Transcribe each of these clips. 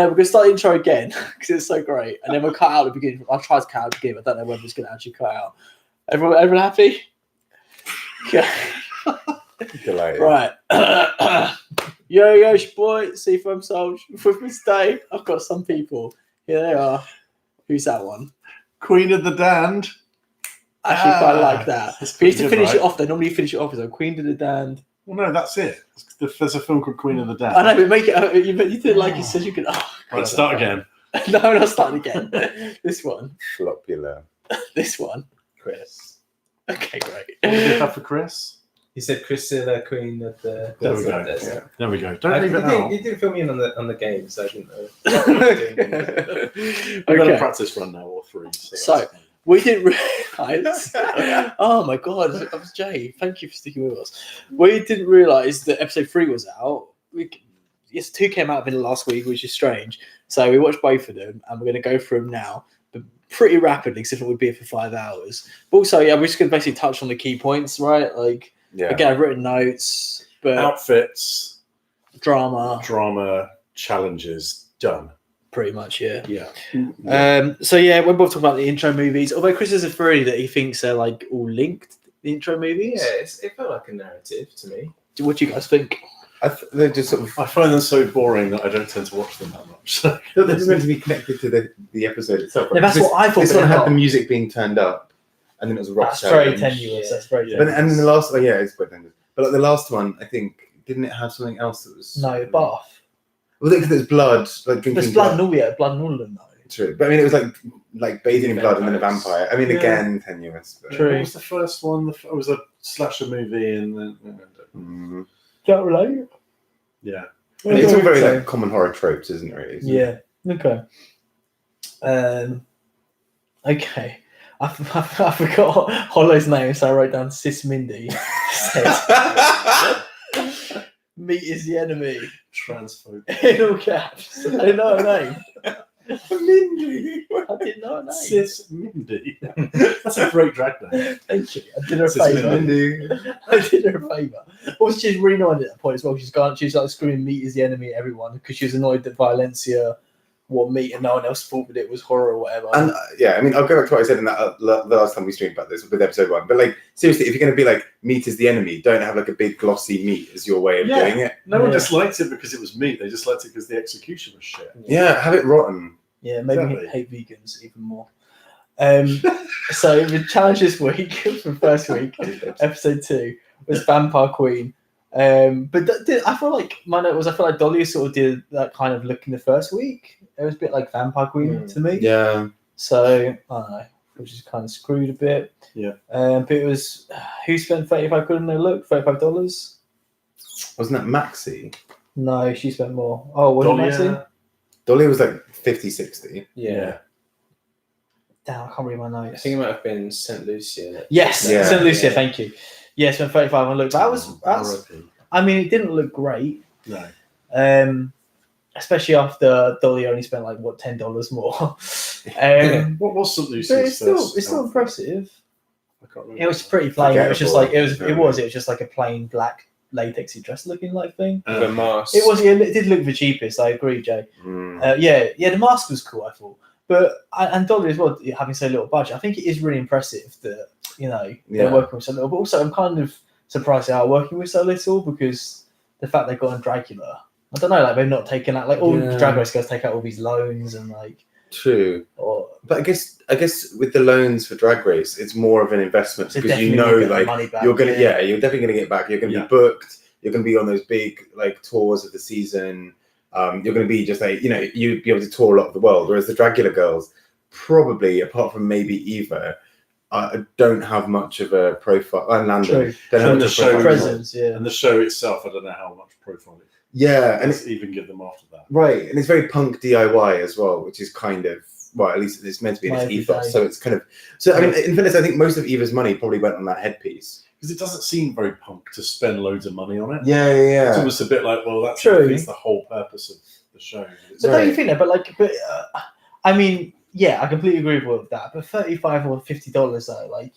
we're going to start the intro again because it's so great. And then we'll cut out the beginning. I'll try to cut out the beginning. I don't know whether it's going to actually cut out. Everyone happy? Okay. Delighted. Right. Yo, it's your boy, Seafoam Sosh. With me today, I've got some people. Here they are. Who's that one? Queen of the Damned. Actually, quite like that. We used to finish right? it off. They normally finish it off as a Queen of the Damned. Well, no, that's it. There's a film called Queen of the Damned. I know, but make it. You did like you said you could. Right, start again. No, not starting again. This one. Flopula. This one. Chris. Okay, great. What did you have for Chris? He said Priscilla, Queen of the. There we go. Yeah. There we go. Don't leave it out. You didn't fill me in on the game, so I didn't know. We've got a practice run now, all three. So we didn't realise. Oh my god, that was Jay. Thank you for sticking with us. We didn't realise that episode 3 was out. Yes, 2 came out in the last week, which is strange. So we watched both of them, and we're going to go through them now, but pretty rapidly, because if it would be for 5 hours. But also, yeah, we're just going to basically touch on the key points, right? Like, again, I've written notes, but outfits, drama, challenges, done. pretty much, yeah. Yeah. So yeah, we're both talking about the intro movies. Although Chris has a theory that he thinks they're like all linked, the intro movies. Yeah, it felt like a narrative to me. What do you guys think? They're just sort of. I find them so boring that I don't tend to watch them that much. They're just meant to be connected to the episode itself. Yeah, that's what I thought. This one had the music being turned up, and then it was a rock That's very challenge. tenuous. That's very Yeah. tenuous. And then the last, it's quite tenuous. But like the last one, I think, didn't it have something else that was? No, bath. Well, because there's blood, like drinking There's blood and all, yeah, blood and all of them, though. True, but I mean, it was like bathing in blood and then a vampire. I mean, Yeah. again, tenuous. But... True. What was the first one? It was a slasher movie, and then Mm. Don't relate. yeah. It's all very like common horror tropes, isn't it? Really? Isn't it? Yeah. Okay. Okay. I forgot Hollow's name, so I wrote down Sis Mindy. Meat is the enemy. Transphobe. In all caps. I didn't know her name. Mindy. I didn't know her name. Sis Mindy. That's a great drag name. Thank you. I did her a Sis favour. Mindy. I did her a favour. Also, she's really annoyed at that point as well. She's like screaming "Meat is the enemy" at everyone because she was annoyed that Valencia wore meat and no one else thought that it was horror or whatever. And I mean, I'll go back to what I said in that the last time we streamed about this with episode 1. But like, seriously, if you're going to be like meat is the enemy, don't have like a big glossy meat as your way of doing it. No one Yeah. disliked it because it was meat. They just liked it because the execution was shit. Yeah, have it rotten. Yeah, maybe Exactly. hate vegans even more. So the challenge this week for first week, episode 2, was Vampire Queen. But I feel like my note was I feel like Dolly sort of did that kind of look in the first week. It was a bit like Vampire Queen to me. Yeah. So I don't know, which is kind of screwed a bit. Yeah. But it was who spent $35 on their look? $35? Wasn't that Maxi? No, she spent more. Oh, what did I say? Dolly was like 50, 60. Yeah. Damn, I can't read my I notes. think it might have been St. Lucia. Yes, Yeah. St. Lucia, Yeah. thank you. Yeah, spent 35 on look. That's R.I.P. I mean, it didn't look great. No. Especially after Dolly only spent like $10 more. What was St. But Lucia's it's still impressive. I can't remember. It was pretty plain. It was just like it was Forgettable. just like a plain black latexy dress looking like thing. The mask. It was. It did look the cheapest. I agree, Jay. Mm. Yeah. The mask was cool. I thought, but and Dolly as well, having so little budget. I think it is really impressive that they're working with so little. But also, I'm kind of surprised they are working with so little because the fact they got on Dragula. I don't know, like they've not taken out like all the Drag Race girls take out all these loans and like. True. Or, But I guess with the loans for Drag Race, it's more of an investment so because definitely get the money back, you're definitely gonna get back. You're gonna be booked. You're gonna be on those big like tours of the season. You're gonna be just like you'd be able to tour a lot of the world. Whereas the Dragula girls, probably apart from maybe Eva, don't have much of a profile. And Landon don't have And much the of a show profile. presence, yeah. And the show itself, I don't know how much profile it Yeah, and does even give them after that. right, and it's very punk DIY as well, which is kind of at least it's meant to be in its My ethos. everyday. So it's kind of I mean, in fairness, I think most of Eva's money probably went on that headpiece. Because it doesn't seem very punk to spend loads of money on it. Yeah. It's almost a bit like, well, that's True. defeats the whole purpose of the show. It's But don't you think that? But I mean, yeah, I completely agree with all of that. But $35 or $50 though, like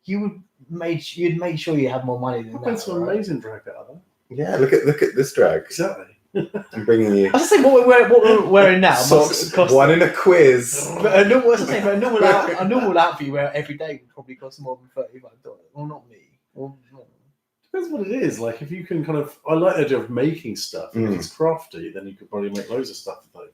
you'd make sure you had more money than I've that. been to right? amazing drag that other. Yeah, look at this drag. Exactly. I'm bringing you I was just saying what we're wearing now. socks. Cost, One in a quiz. but a normal, a normal outfit you wear every day would probably cost more than $35. Well, not me. Well, not. Depends what it is. Like if you can kind of, I like the idea of making stuff. If it's crafty, then you could probably make loads of stuff for $35.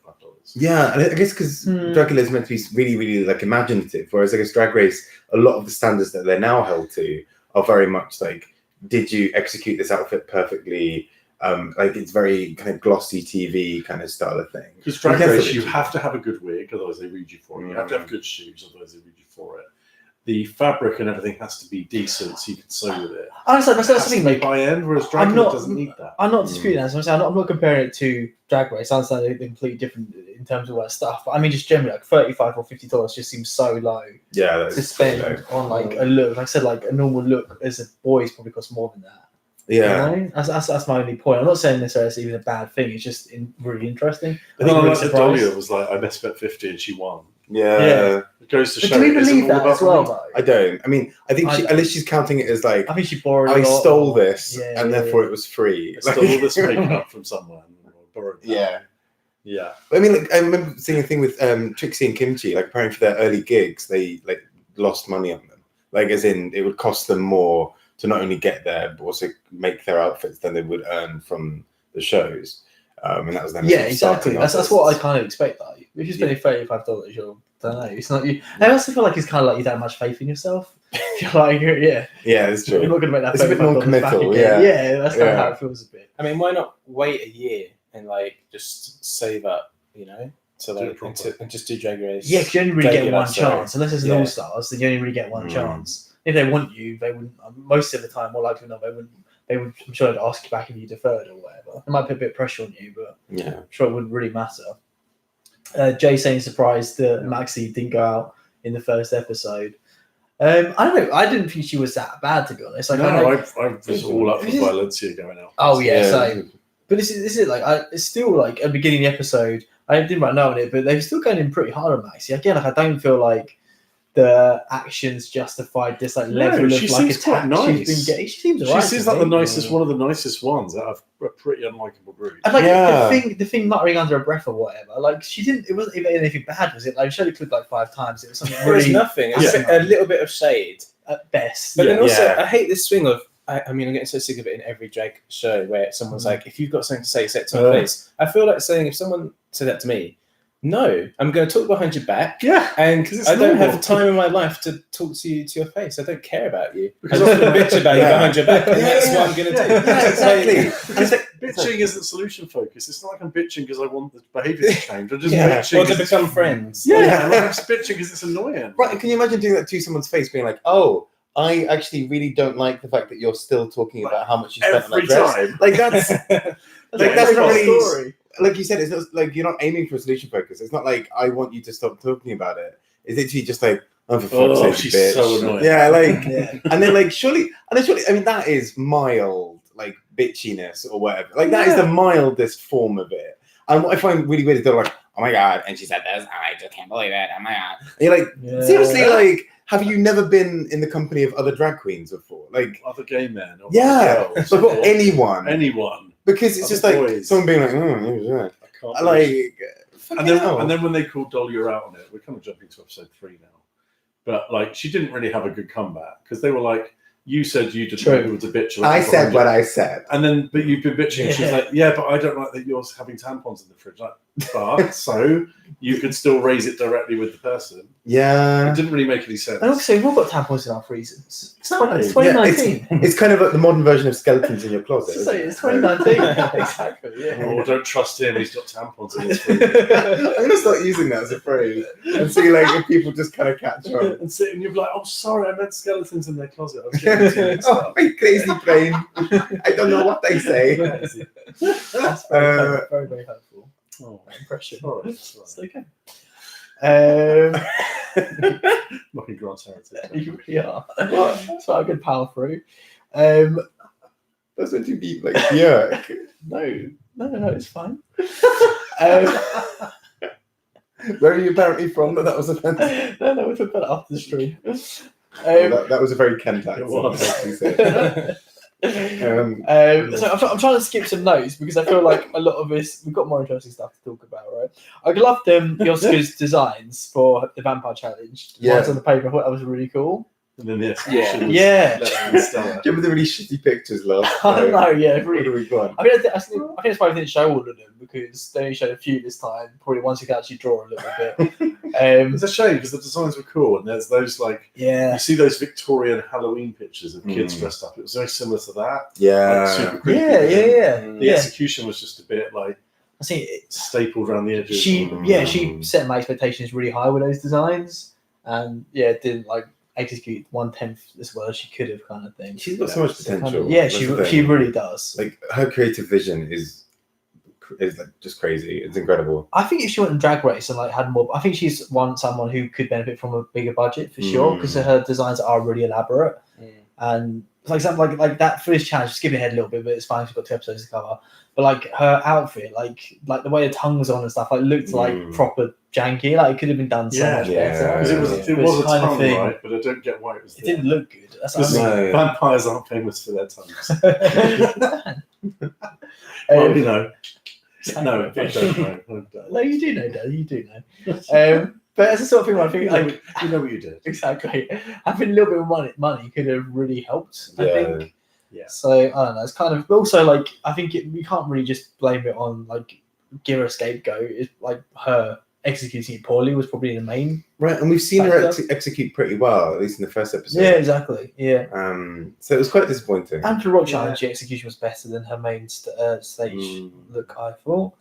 Yeah, and I guess because Dragula is meant to be really, really like imaginative, whereas I guess Drag Race, a lot of the standards that they're now held to are very much like, did you execute this outfit perfectly? Like it's very kind of glossy TV kind of style of thing. Because Drag Race, you have to have a good wig, otherwise they read you for it. You have to have good shoes, otherwise they read you for it. The fabric and everything has to be decent, so you can sew with it. Honestly, that's the It has thing. to be Like, high end, whereas Dragula doesn't need that. I'm not disputing that. So I'm not comparing it to Drag Race. I understand they're completely different in terms of what stuff. But I mean, just generally, like $35 or $50 just seems so low Yeah, to spend on like a look. Like I said, like a normal look as a boy's probably costs more than that. Yeah, You know? That's my only point. I'm not saying necessarily it's even a bad thing. It's just really interesting. I think really like the Dahlia was like, I best bet 50 and she won. Yeah. It goes to But show. do we it isn't believe all that about as well, money. though? I don't. I mean, I think I she, don't. unless she's counting it as like, I think she borrowed. I a lot stole or- this Yeah, and yeah, therefore yeah. it was free. I stole all this makeup from someone. Or borrowed that. Yeah. Yeah. I mean, like, I remember seeing a thing with Trixie and Kimchi. Like, apparently for their early gigs, they like lost money on them. Like, as in, it would cost them more to not only get there but also make their outfits than they would earn from the shows. And that was them. Yeah, sort of exactly. starting That's what I artists. kind of expect. Though, if you're spending $35, you're. I don't know. It's not you. I also feel like it's kind of like you don't have much faith in yourself. You're like, yeah, Yeah, it's true. you're not going to make that. It's a bit $35 back non-committal, again. yeah. Yeah, that's kind of Yeah. how it feels a bit. I mean, why not wait a year and like just save up, so Do it like properly. and just do Drag Race? Yeah, because you only really get Regular, one so- chance. Unless it's an yeah. All Stars, then you only really get one Mm. chance. If they want you, they wouldn't. Most of the time, more likely than not, they wouldn't. They would. I'm sure they'd ask you back if you deferred or whatever. It might put a bit of pressure on you, but Yeah. I'm sure it wouldn't really matter. Jay saying surprised that Maxi didn't go out in the first episode. I don't know. I didn't think she was that bad, to be honest. Like, I know, I was all up for Valencia going out. oh yeah, Yeah. same. But this is like it's still like at the beginning of the episode. I didn't write note on it, but they're still going in pretty hard on Maxi. Again, like I don't feel like the actions justified this like No, level of she like seems quite attack nice. she's been getting. She seems She alright. seems to like the me. nicest, one of the nicest ones out of a pretty unlikable group. And like Yeah. the thing muttering under her breath or whatever. Like she didn't. It wasn't even anything bad, was it? Like she only clicked like 5 times. It was something There was really nothing. It was Yeah. a little bit of shade. at best. But then Yeah. also, Yeah. I hate this swing of. I mean, I'm getting so sick of it in every drag show where someone's like, "If you've got something to say it to my face." I feel like saying if someone said that to me, no, I'm going to talk behind your back, Yeah, and 'cause it's I don't normal. have time in my life to talk to you to your face. I don't care about you. Because I just want to bitch about you Yeah. behind your back, and Yeah, that's yeah, what I'm going to do. Yeah, exactly. Because bitching isn't solution focused. It's not like I'm bitching because I want the behaviour to change. I'm just Yeah. bitching Or to 'cause it's- become friends. Yeah, like, I'm just bitching because it's annoying. Right, can you imagine doing that to someone's face, being like, "Oh, I actually really don't like the fact that you're still talking about how much you spent on Every that dress." time. Like that's like that's not Every really story. like you said. It's not like you're not aiming for a solution focus. It's not like I want you to stop talking about it. It's literally just like, "Oh, for fuck's Oh, sake, she's bitch." so annoying. Yeah, like, Yeah. and then like surely, I mean, that is mild like bitchiness or whatever. Like that is the mildest form of it. And what I find really weird is they're like, "Oh my god," and she said this. I just can't believe it. Oh my god. And you're like, Yeah. seriously, like, have you never been in the company of other drag queens before? Like, Other gay men. Or yeah, other girls, like, or or anyone. anyone. Because it's other just like boys. someone being like, "Oh, yeah." I can't believe- Like, and then when they called Dahlia out on it, we're kind of jumping to episode 3 now. But like, she didn't really have a good comeback because they were like, "You said you didn't know who was a bitch." I said what I said. And then, but you've been bitching. And she's Yeah. like, "Yeah, but I don't like that you're having tampons in the fridge." Like, but so you could still raise it directly with the person. Yeah. It didn't really make any sense. And also, we've all got tampons in our freezers. It's Exactly. 2019. It's kind of like the modern version of skeletons in your closet. It's, isn't it? it's 2019. Exactly. Yeah. Oh, don't trust him. He's got tampons in his fridge. I'm gonna start using that as a phrase and see like if people just kind of catch on. And sit and you're like, "Oh, sorry, I meant skeletons in their closet." I was getting too mixed Oh, up. my crazy brain! I don't know what they say. That's very, very, very helpful. Oh, Impression. all right, It's that's right. okay. Mocking Grant's heritage. You really are. That's why I could power through. That's meant to be like yuck. No, it's fine. Where are you apparently from? That was offensive. no, we took that after the stream. That was a very Kent accent. was. as you said. So I'm trying to skip some notes because I feel like a lot of this we've got more interesting stuff to talk about, right? I loved Yosuke's designs for the Vampire Challenge. The ones on the paper, I thought that was really cool. And then the execution was Yeah. stellar. Remember the really shitty pictures last I don't time? know, yeah, What really. have we got? I think that's why I didn't show all of them because they only showed a few this time. Probably ones you can actually draw a little bit. It's a shame because the designs were cool, and there's those like Yeah. you see those Victorian Halloween pictures of kids dressed up. It was very similar to that. Like, Yeah. super creepy. Yeah. The execution was just a bit like I think stapled around the edges. she set my expectations really high with those designs, and didn't like execute 1/10 as well as she could have, kind of thing. She's got so much potential. Yeah, That's the she thing. really does. Like her creative vision is like just crazy. It's incredible. I think if she went in Drag Race and like had more, I think she's someone who could benefit from a bigger budget for sure because her designs are really elaborate. And for example, like that for this challenge, skipping ahead a little bit, but it's fine. She's got 2 episodes to cover. But like her outfit, like the way her tongue was on and stuff, like looked like proper janky. Like it could have been done so much better. Because it was a tongue, right? But I don't get why it was. It didn't look good. That's Because what I mean. vampires aren't famous for their tongues. Well, you know. No, I don't know. No, you do know, Dad. You do know. But as a sort of thing, where I think like you know what you did. exactly having a little bit of money could have really helped. I think. Yeah. So I don't know. It's kind of, but also like I think we can't really just blame it on like give her a scapegoat. It's like her executing it poorly was probably the main. Right, and we've seen her execute pretty well, at least in the first episode. Yeah, exactly. Yeah. So it was quite disappointing. And for Rock Challenge, the execution was better than her main stage look, I thought.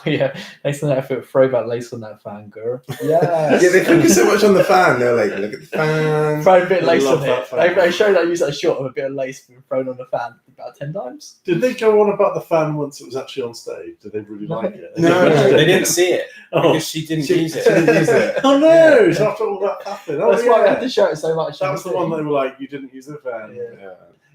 Yeah, lace on that foot, throwback lace on that fan, girl. Yeah. Yeah, they focus so much on the fan. They're like, look at the fan. Throw a bit of lace love on that it. fan. I showed I used that shot of a bit of lace being thrown on the fan about 10 times. Did they go on about the fan once it was actually on stage? Did they really like it? No, They didn't see it Oh. because she didn't use She didn't it. use it. Oh no! So after all that happened, That's why we had to show it so much. That was the one they were like, you didn't use the fan. Yeah.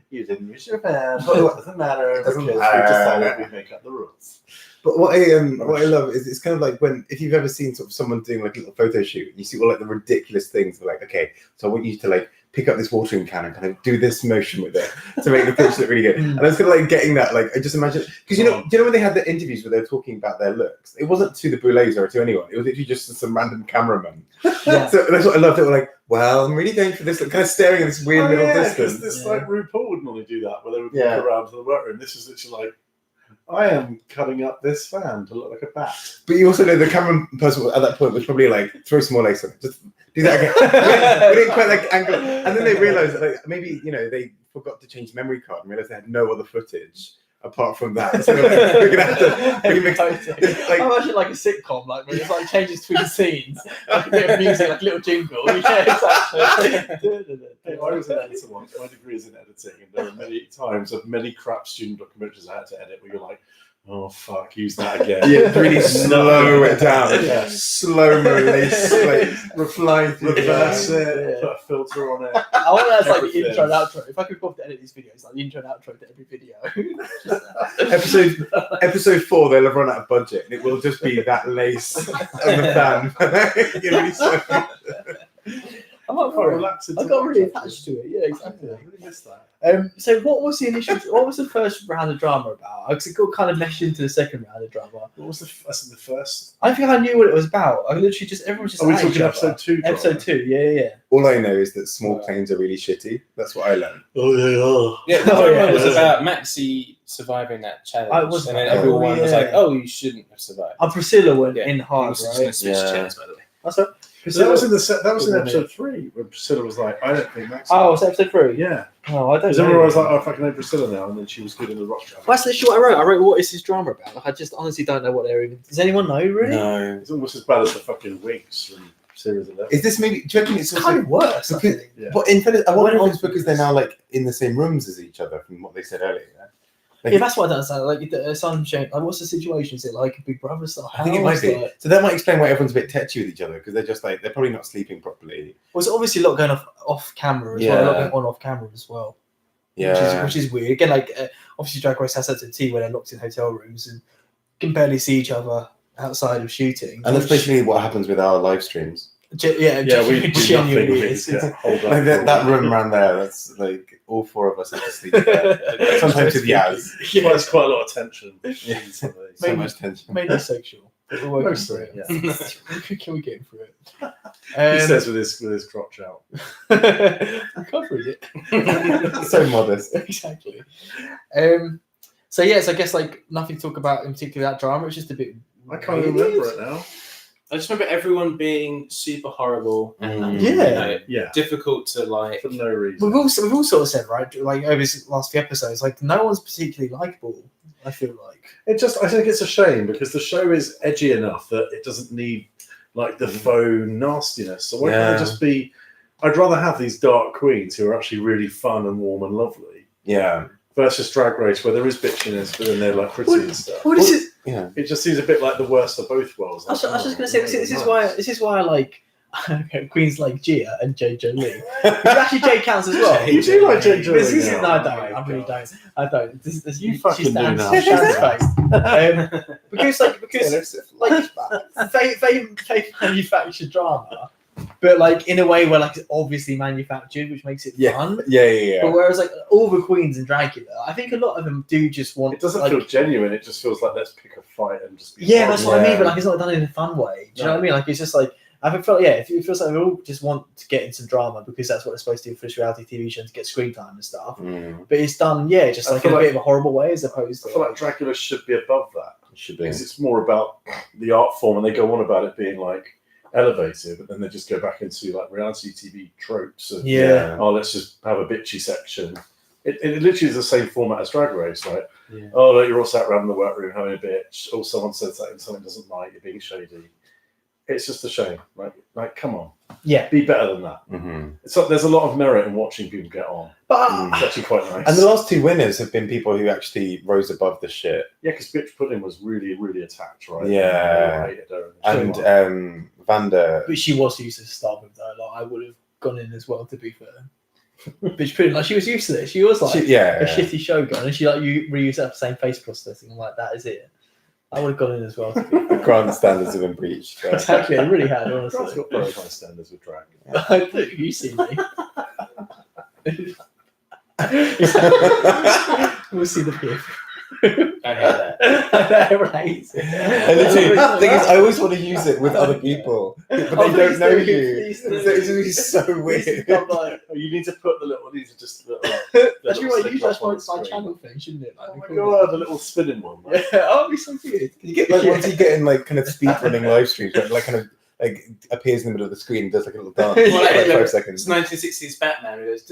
You didn't use your fan. But it doesn't matter. It doesn't because matter. we decided we'd make up the rules. But what I love is it's kind of like if you've ever seen sort of someone doing like a little photo shoot, and you see all like the ridiculous things. They're like, okay, so I want you to like pick up this watering can and kind of do this motion with it to make the picture look really good. And I was kind of like getting that, like I just imagine because do you know when they had the interviews where they were talking about their looks, it wasn't to the Boulets or to anyone. It was literally just to some random cameraman. Yeah. So that's what I loved. They were like, well, I'm really going for this, like, kind of staring at this weird middle distance. This like RuPaul would normally do that, where they would walk around to the workroom. This is literally like, I am cutting up this fan to look like a bat. But you also know the camera person at that point was probably like, throw some more lace on it. Just do that again. We didn't quite like angle. And then they realised that like, maybe, they forgot to change the memory card and realised they had no other footage apart from that. So we're going to have to remix it. I imagine like a sitcom, like where it's like changes between scenes, like a bit of music, like a little jingle. Yeah, exactly. Hey, I was an editor once. My degree is in editing, and there were many times of many crap student documentaries I had to edit where you're like, oh fuck, use that again. Yeah, really slow it down. Yeah. Slow-mo lace, like replying through the Reverse van. it, put a filter on it. I want that's like the Everything. intro and outro. If I could bother to edit these videos, like the intro and outro to every video. Episode 4, they'll have run out of budget, and it will just be that lace on the fan. You're really slow. I'm up Oh, for it. relaxing. I got really attached to it. Yeah, exactly. I really missed that. So what was the first round of drama about? Because it got kind of meshed into the second round of drama. What was the first? I think I knew what it was about. I literally everyone was just Are we at each talking other. episode 2? Episode 2, yeah. All I know is that small planes are really shitty. That's what I learned. Oh, they are. Yeah, the Oh, drama yeah. was about Maxie surviving that challenge, Oh, it was and then about- everyone was yeah. like, "Oh, you shouldn't have survived." And Priscilla went Yeah. in hard, was just right? gonna switch Yeah. chairs, by the way. That's it. That was in episode 3 when Priscilla was like, I don't think Max. Oh, it's episode 3? yeah. Oh, I don't Because know. everyone was like, oh, if I can know Priscilla now, and then she was good in the rock show. Well, that's literally what I wrote. I wrote, what is this drama about? Like, I just honestly don't know what they're even... Does anyone know, really? No. It's almost as bad as the fucking wigs from series 11. Is this maybe? Do you reckon It's it's kind also? of worse, I Because- think. Yeah. But in fact, I wonder if When- it's because they're now like in the same rooms as each other, from what they said earlier. Like, Yeah, that's what I don't understand. Like, Asylum Shame, like, what's the situation? Is it like a Big Brother style? I think it might house? be. Like, So that might explain why everyone's a bit tetchy with each other because they're just like they're probably not sleeping properly. well, there's obviously a lot going off camera as well. A lot going on off camera as well. Yeah. Which is weird. Again, like, obviously Drag Race has that to a T where they're locked in hotel rooms and can barely see each other outside of shooting. And that's basically what happens with our live streams. Yeah, we do nothing. genuinely We is. just get hold Like up. that room around there, that's like all four of us have to sleep there. Sometimes with Yaz. There's quite a lot of tension. Yeah. in some of these. So Maybe- much tension. Mainly sexual. But we're working Mostly, through it. yeah. Can we get him through it? He says with his crotch out. I'm covering it. So modest. Exactly. So yes, I guess like nothing to talk about in particular that drama. It's just a bit. I can't weird. remember it now. I just remember everyone being super horrible and Yeah. Yeah, difficult to like. for no reason. We've all sort of said, right, like over these last few episodes, like no one's particularly likable. I feel like. I think it's a shame because the show is edgy enough that it doesn't need like the faux nastiness. So why can't it just be? I'd rather have these dark queens who are actually really fun and warm and lovely Yeah. versus Drag Race where there is bitchiness, but then they're like pretty and stuff. What is it? Yeah. It just seems a bit like the worst of both worlds. I was just going to say this is why I like queens like Gia and Jay Jolie. Actually, Jay counts as well. You do like Jay Jolie. This is, now. no, I Oh don't. my I really God. don't. I don't. This, You she fucking do stands, now. she stands face. Because they manufacture drama, but like in a way where like it's obviously manufactured, which makes it fun. Yeah. But whereas like all the queens in Dragula, I think a lot of them do just want. It doesn't like, feel genuine. It just feels like let's pick a fight and just. Be Yeah, that's what I mean. Yeah. But like, it's not done in a fun way. Do you know what I mean? Like, it's just like I felt. Yeah, it feels like we all just want to get in some drama because that's what they're supposed to do for this reality TV show to get screen time and stuff. But it's done, just I like feel in a like- bit of a horrible way, as opposed I to. feel like Dracula should be above that Should be. because it's more about the art form, and they go on about it being like elevated, but then they just go back into like reality TV tropes of Yeah. oh, let's just have a bitchy section. It literally is the same format as Drag Race, right? Yeah. Oh, look, you're all sat around the workroom having a bitch. Oh, someone said something someone doesn't like. You're being shady. It's just a shame. Like, come on, Yeah, be better than that. Mm-hmm. It's like there's a lot of merit in watching people get on. but It's actually quite nice. And the last two winners have been people who actually rose above the shit. yeah, because Bitch Pudding was really, really attacked, right? Yeah. I hated her in the And show. Vanda. but she was used to start with though. Like I would have gone in as well. To be fair, bitch, pretty like she was used to this. She was like a shitty show girl, and she like you reuse that same face prosthetic. I'm like, that is it. I would have gone in as well. To be fair. Grand standards have been breached. So. Exactly, I really had Drag's honestly. got very high standards with drag. I do. You see me. We'll see the pif. I hate that. I relate. And the thing is, I always want to use it with other people, but they don't know you. So it's really so weird. Oh, you need to put the little. These are just little. That's little right. You stick just up on want the my screen. channel thing, shouldn't it? Like, Oh my the god, the little spinning one. Yeah, oh, it'd be so good. You get like once you get in like kind of speed running live streams, like kind of like appears in the middle of the screen and does like a little dance Yeah, for like yeah. 5 It's seconds. 1960s Batman who goes.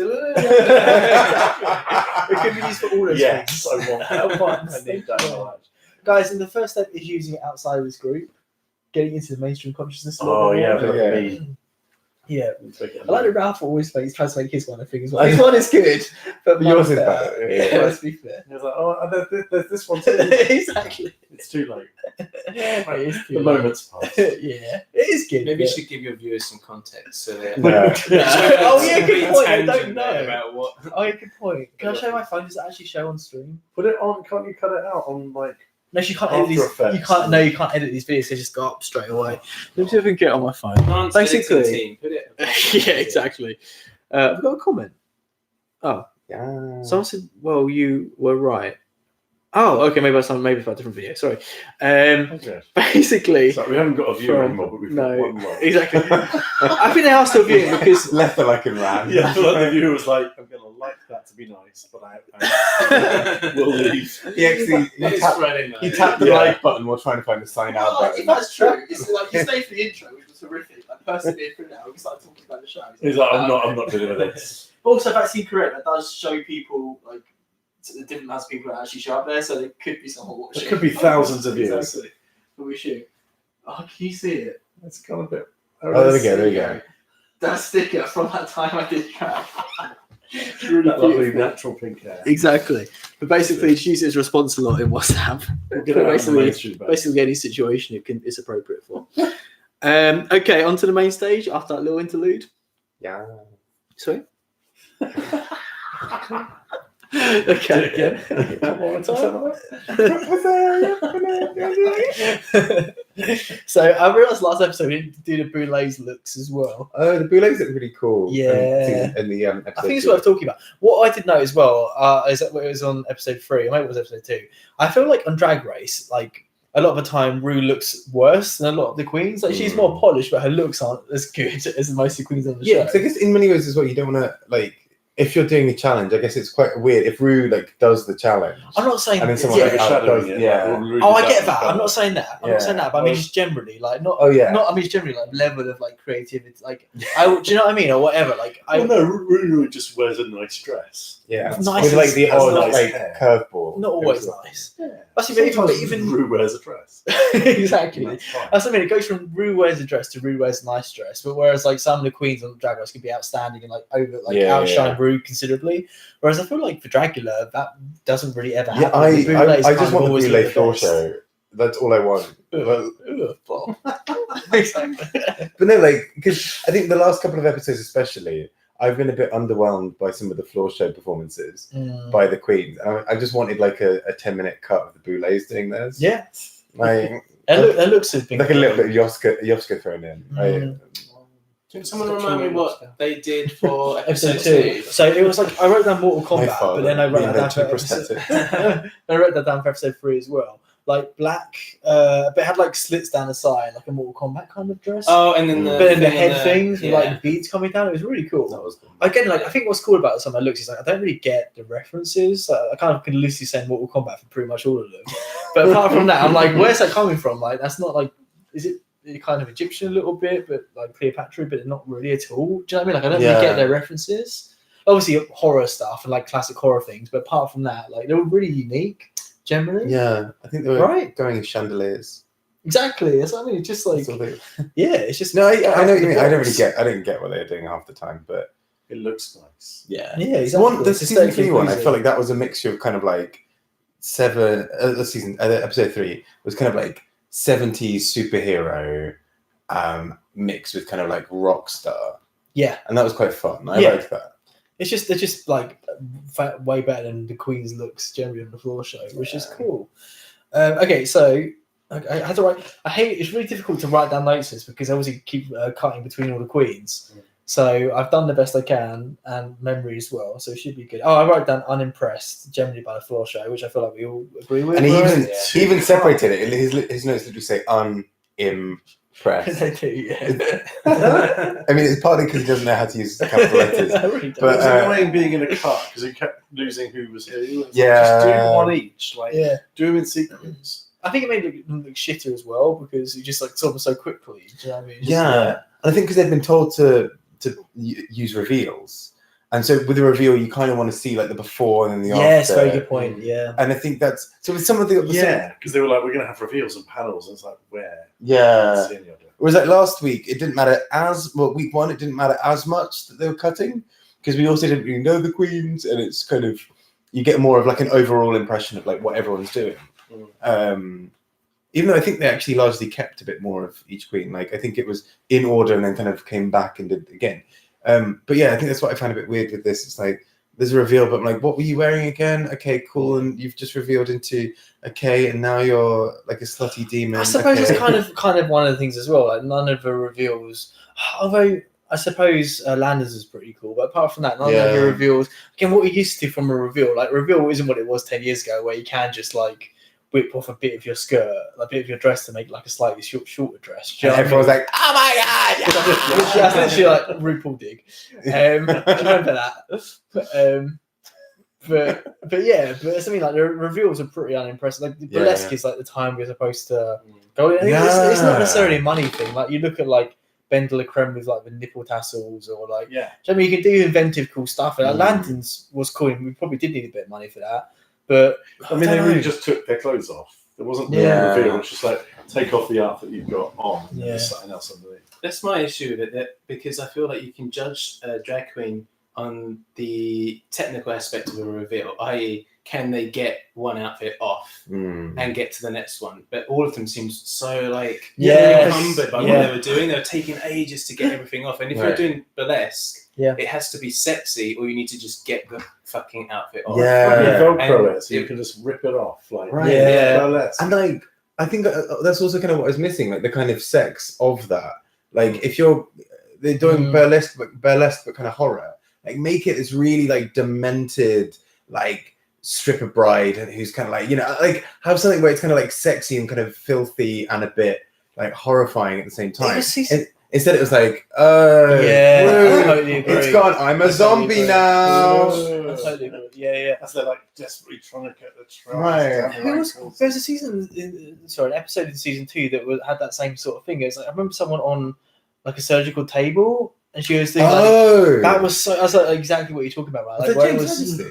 It could be used for all those Yes, things. I want At that. once. I need that much. Guys, and the first step is using it outside of this group, getting into the mainstream consciousness. A little Oh bit yeah, more. look Yeah. at me. Yeah. Take it I like that Ralph always tries to make his one a thing as well. His one is good, but Yours mine's is better. better, Yeah, yeah. let's be fair. He was like, oh, there's this one too. Exactly. It's too late. It is The good. moment's passed. Yeah, it is good. Maybe you but- should give your viewers some context. So that Yeah. Oh, yeah, good point, I don't Tangent know. there About what? Oh, yeah, good point. Can I show my phone? Does it actually show on stream? Put it on. Can't you cut it out on like? No, you can't After edit these. Effects. You can't. No, you can't edit these videos. They just go up straight away. Let me see if I can get it on my phone. Dance Basically- editing team. Put it. Yeah, exactly. I've got a comment. Oh, Yeah. someone said, "Well, you were right." Oh, okay. Maybe it's maybe for a different video. Sorry. Okay. Basically, So we haven't got a view From- anymore, but we've no, got one like. exactly. I think they are still viewing because left the like and ran. Yeah, I feel like the viewer was like, I'm gonna like that to be nice, but I will leave. He actually he tapped the Yeah. like button while trying to find the sign out button. that's true. It's like you stay for the intro, which was horrific. Like persevered through now. We started talking about the show. He's like, I'm not dealing with this. But also, if that's incorrect, that does show people like the different amounts of people that actually show up there. So there could be someone watching. There could be thousands of viewers. Exactly. But we should. Oh, can you see it? It's kind of a bit. Oh, there we go. There we go. That sticker from that time I did track. That lovely natural pink hair. Exactly. But basically, it's used as a response a lot in WhatsApp. We'll get it out on the basically, mainstream base. basically, any situation it's appropriate for. Okay, on to the main stage after that little interlude. Yeah. Sorry? Okay. One more time. So I realised last episode we didn't do the Boulets looks as well. Oh, the Boulets look really cool. Yeah. In the episode I think it's 2. worth talking about. What I did know as well is that it was on episode 3, or maybe it was episode 2. I feel like on Drag Race, like a lot of the time, Rue looks worse than a lot of the queens. Like she's more polished, but her looks aren't as good as most of the queens on the show. Yeah, so I guess in many ways as well, you don't want to like. If you're doing a challenge, I guess it's quite weird if Rue like does the challenge. I'm not saying. And then someone yeah. else does, yeah. Oh, I get that. I'm not saying that. I'm not Yeah. saying that. But I mean, just generally, like, not. Oh yeah. Not. I mean, just generally, like, level of like creativity. Like, do you know what I mean, or whatever? Like, Well, no, Ruru just wears a nice dress. Yeah. Nice With like the has odd nice like hair. curveball. not always nice. That's even Ruru wears a dress. exactly. That's fine. That's what I mean. It goes from Rue wears a dress to Rue wears a nice dress. But whereas like some of the queens on Drag Race could be outstanding and like outshine Rue considerably. Whereas I feel like for Dragula that doesn't really ever happen. Yeah, I just want the always Boulay look floor best. show. That's all I want. Exactly. But no, like, because I think the last couple of episodes, especially, I've been a bit underwhelmed by some of the floor show performances by the queens. I just wanted like a 10-minute cut of the Boulets doing this. Yeah. Like, That looks has been like a little bit of Yoska thrown in. Can someone remind me what they did for episode episode 2. 2? So it was like I wrote down Mortal My Kombat, father, but then I wrote that down for reinvented episode. I wrote that down for episode 3 as well. Like black, but it had like slits down the side, like a Mortal Kombat kind of dress. Oh, and then the but then the thing head on things with yeah. like beads coming down. It was really cool. That was cool. Again, like I think what's cool about some of my looks is like I don't really get the references. I kind of can loosely say Mortal Kombat for pretty much all of them. But apart from that, I'm like, where's that coming from? Like that's not like, is it kind of Egyptian a little bit, but like Cleopatra, but not really at all. Do you know what I mean? Like I don't really get their references. Obviously horror stuff and like classic horror things, but apart from that, like they were really unique generally. Yeah, I think they were going in chandeliers. Exactly. That's what I mean. It's just like yeah, it's just no. I know what you mean. I didn't get what they were doing half the time, but it looks nice. Yeah, exactly. The season 3 one, I felt like that was a mixture of kind of like episode 3 was kind of like 70s superhero mixed with kind of like rock star. Yeah, and that was quite fun. I liked that. It's just they're just like way better than the Queen's looks generally on the floor show, which is cool. Okay, so I had to write. It's really difficult to write down notes because I obviously keep cutting between all the Queens. So I've done the best I can and memory as well, so it should be good. Oh, I wrote down unimpressed generally by the floor show, which I feel like we all agree with. And he even separated it. His notes literally say unimpressed. They do, yeah. I mean, it's partly because he doesn't know how to use capital letters. Really But it's annoying being in a cut because he kept losing who was who. Yeah. Just do one each. Like, do them in sequence. I think it made it look shitter as well because you just like saw them so quickly. Do you know what I mean? And I think because they've been told to use reveals, and so with the reveal you kind of want to see like the before and then the after. Yes, very good point. Yeah, and I think that's so with some of the because they were like, we're going to have reveals and panels, and it's like where? Whereas like last week it didn't matter week 1 it didn't matter as much that they were cutting because we also didn't really know the Queens, and it's kind of you get more of like an overall impression of like what everyone's doing. Even though I think they actually largely kept a bit more of each Queen. Like I think it was in order and then kind of came back and did it again. But yeah, I think that's what I find a bit weird with this. It's like there's a reveal, but I'm like, what were you wearing again? Okay, cool. And you've just revealed into and now you're like a slutty demon. I suppose it's kind of one of the things as well. Like none of the reveals, although I suppose Landers is pretty cool, but apart from that, none of the reveals. Again, what we're used to from a reveal, like reveal isn't what it was 10 years ago, where you can just like whip off a bit of your skirt, a bit of your dress to make like a slightly shorter dress. And everyone's like, "Oh my god!" That's literally like RuPaul dig. Do you remember that? But yeah, but something like the reveals are pretty unimpressive. Like the burlesque is like the time we're supposed to go. It's not necessarily a money thing. Like you look at like Ben de la Creme with like the nipple tassels, or like I mean, you can do inventive, cool stuff. And like, Lanterns was cool, and we probably did need a bit of money for that. But I mean, they really just took their clothes off. There wasn't really a reveal. It was just like take off the outfit you've got on, and there's something else underneath. That's my issue with it, because I feel like you can judge a drag queen on the technical aspect of a reveal, i.e., can they get one outfit off and get to the next one? But all of them seemed so like encumbered by what they were doing. They were taking ages to get everything off. And if you're doing burlesque, it has to be sexy, or you need to just get the fucking outfit off. Velcro it so you can just rip it off. Like burlesque. And like I think that's also kind of what I was missing, like the kind of sex of that. Like if they're doing burlesque but kind of horror, like make it this really like demented like stripper bride who's kind of like, you know, like have something where it's kind of like sexy and kind of filthy and a bit like horrifying at the same time. Instead it was like, I totally agree. It's gone, I'm a zombie now. I totally agree. Yeah. As they're like desperately trying to get the trash Right. down the There's an episode in season 2 that had that same sort of thing. It was like, I remember someone on like a surgical table, and she was doing that was like exactly what you're talking about, right? Like where it was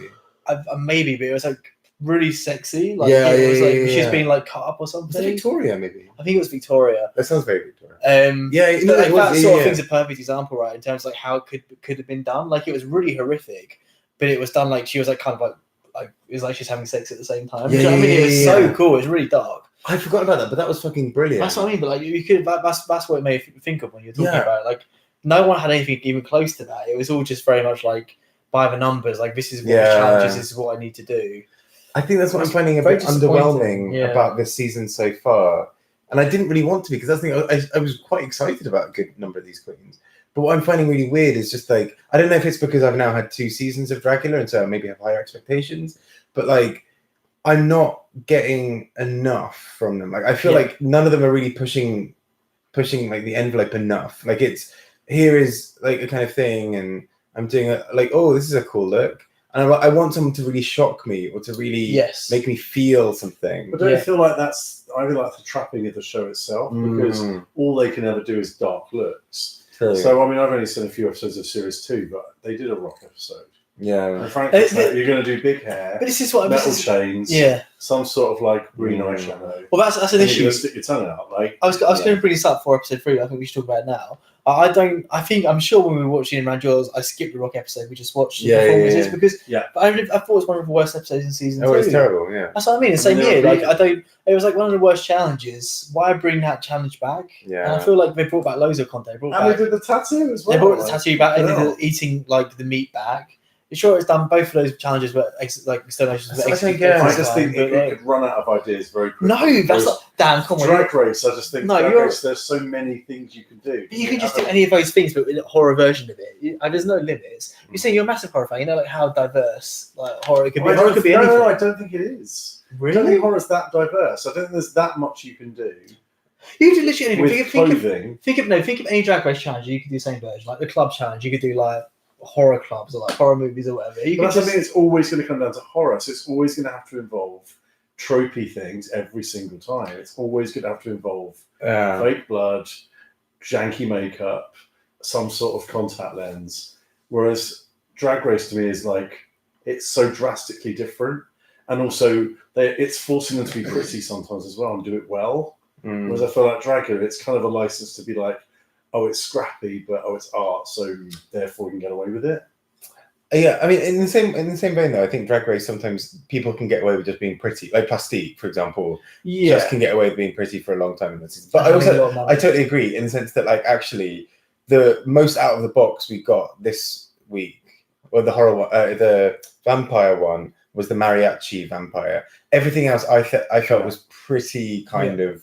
maybe, but it was like really sexy. Like it was like she's being like cut up or something. Was it Victoria, maybe? I think it was Victoria. That sounds very Victoria. You know, like that sort of thing's a perfect example, right? In terms of like how it could have been done. Like it was really horrific, but it was done like she was like kind of like it was like she's having sex at the same time. Yeah, I mean, it was so cool. It was really dark. I forgot about that, but that was fucking brilliant. That's what I mean. But like you could, that's what it made me think of when you're talking about it. Like no one had anything even close to that. It was all just very much like by the numbers. Like this is what the challenges. This is what I need to do. I think that's what I'm finding a bit underwhelming about this season so far. And I didn't really want to be, because I was quite excited about a good number of these queens. But what I'm finding really weird is just like, I don't know if it's because I've now had 2 seasons of Dragula and so I maybe have higher expectations, but like I'm not getting enough from them. Like I feel like none of them are really pushing like the envelope enough. Like here is like a kind of thing, and I'm doing this is a cool look. And I want someone to really shock me or to really make me feel something. But don't you feel like that's either like the trapping of the show itself, because all they can ever do is dark looks. True. So I mean, I've only seen a few episodes of series 2, but they did a rock episode. Yeah. And frankly, you're going to do big hair, but this is what metal chains, some sort of like green eyeshadow. Well, that's an issue. You're going to stick your tongue out. Like I was going to bring this up for episode 3. I think we should talk about it now. I'm sure when we were watching around yours, I skipped the rock episode. We just watched the performances because but I thought it was one of the worst episodes in season 2. Oh, it's terrible. Yeah, that's what I mean. The same year, like it was like one of the worst challenges. Why bring that challenge back? Yeah, and I feel like they brought back loads of content. They did the tattoo as well. They brought the tattoo back, and they did eating like the meat back. Sure, it's done both of those challenges, but like exterminations. I just think it could run out of ideas very quickly. No, that's not. Dan, come on. Drag Race, I just think. Drag Race, there's so many things you can do. But you can just do any of those things, but with a horror version of it. There's no limits. You're saying you're a massive horror fan. You know, like how diverse like horror could be. Horror could be anything. No, I don't think it is. Really? I don't think horror's that diverse. I don't think there's that much you can do. You can do literally anything. With clothing. Think of any Drag Race challenge. You could do the same version, like the club challenge. You could do like horror clubs or like horror movies or whatever. But that's it's always going to come down to horror, so it's always going to have to involve tropey things every single time. It's always going to have to involve fake blood, janky makeup, some sort of contact lens. Whereas Drag Race to me is like, it's so drastically different, and also it's forcing them to be pretty sometimes as well and do it well. Whereas I feel like Dragula, it's kind of a license to be like, oh, it's scrappy, but it's art, so therefore we can get away with it. Yeah, I mean, in the same vein, though, I think Drag Race sometimes people can get away with just being pretty, like Plastique, for example. Just can get away with being pretty for a long time in this season. But I totally agree in the sense that, like, actually, the most out of the box we got this week, or the horror one, the vampire one, was the mariachi vampire. Everything else I felt was pretty kind of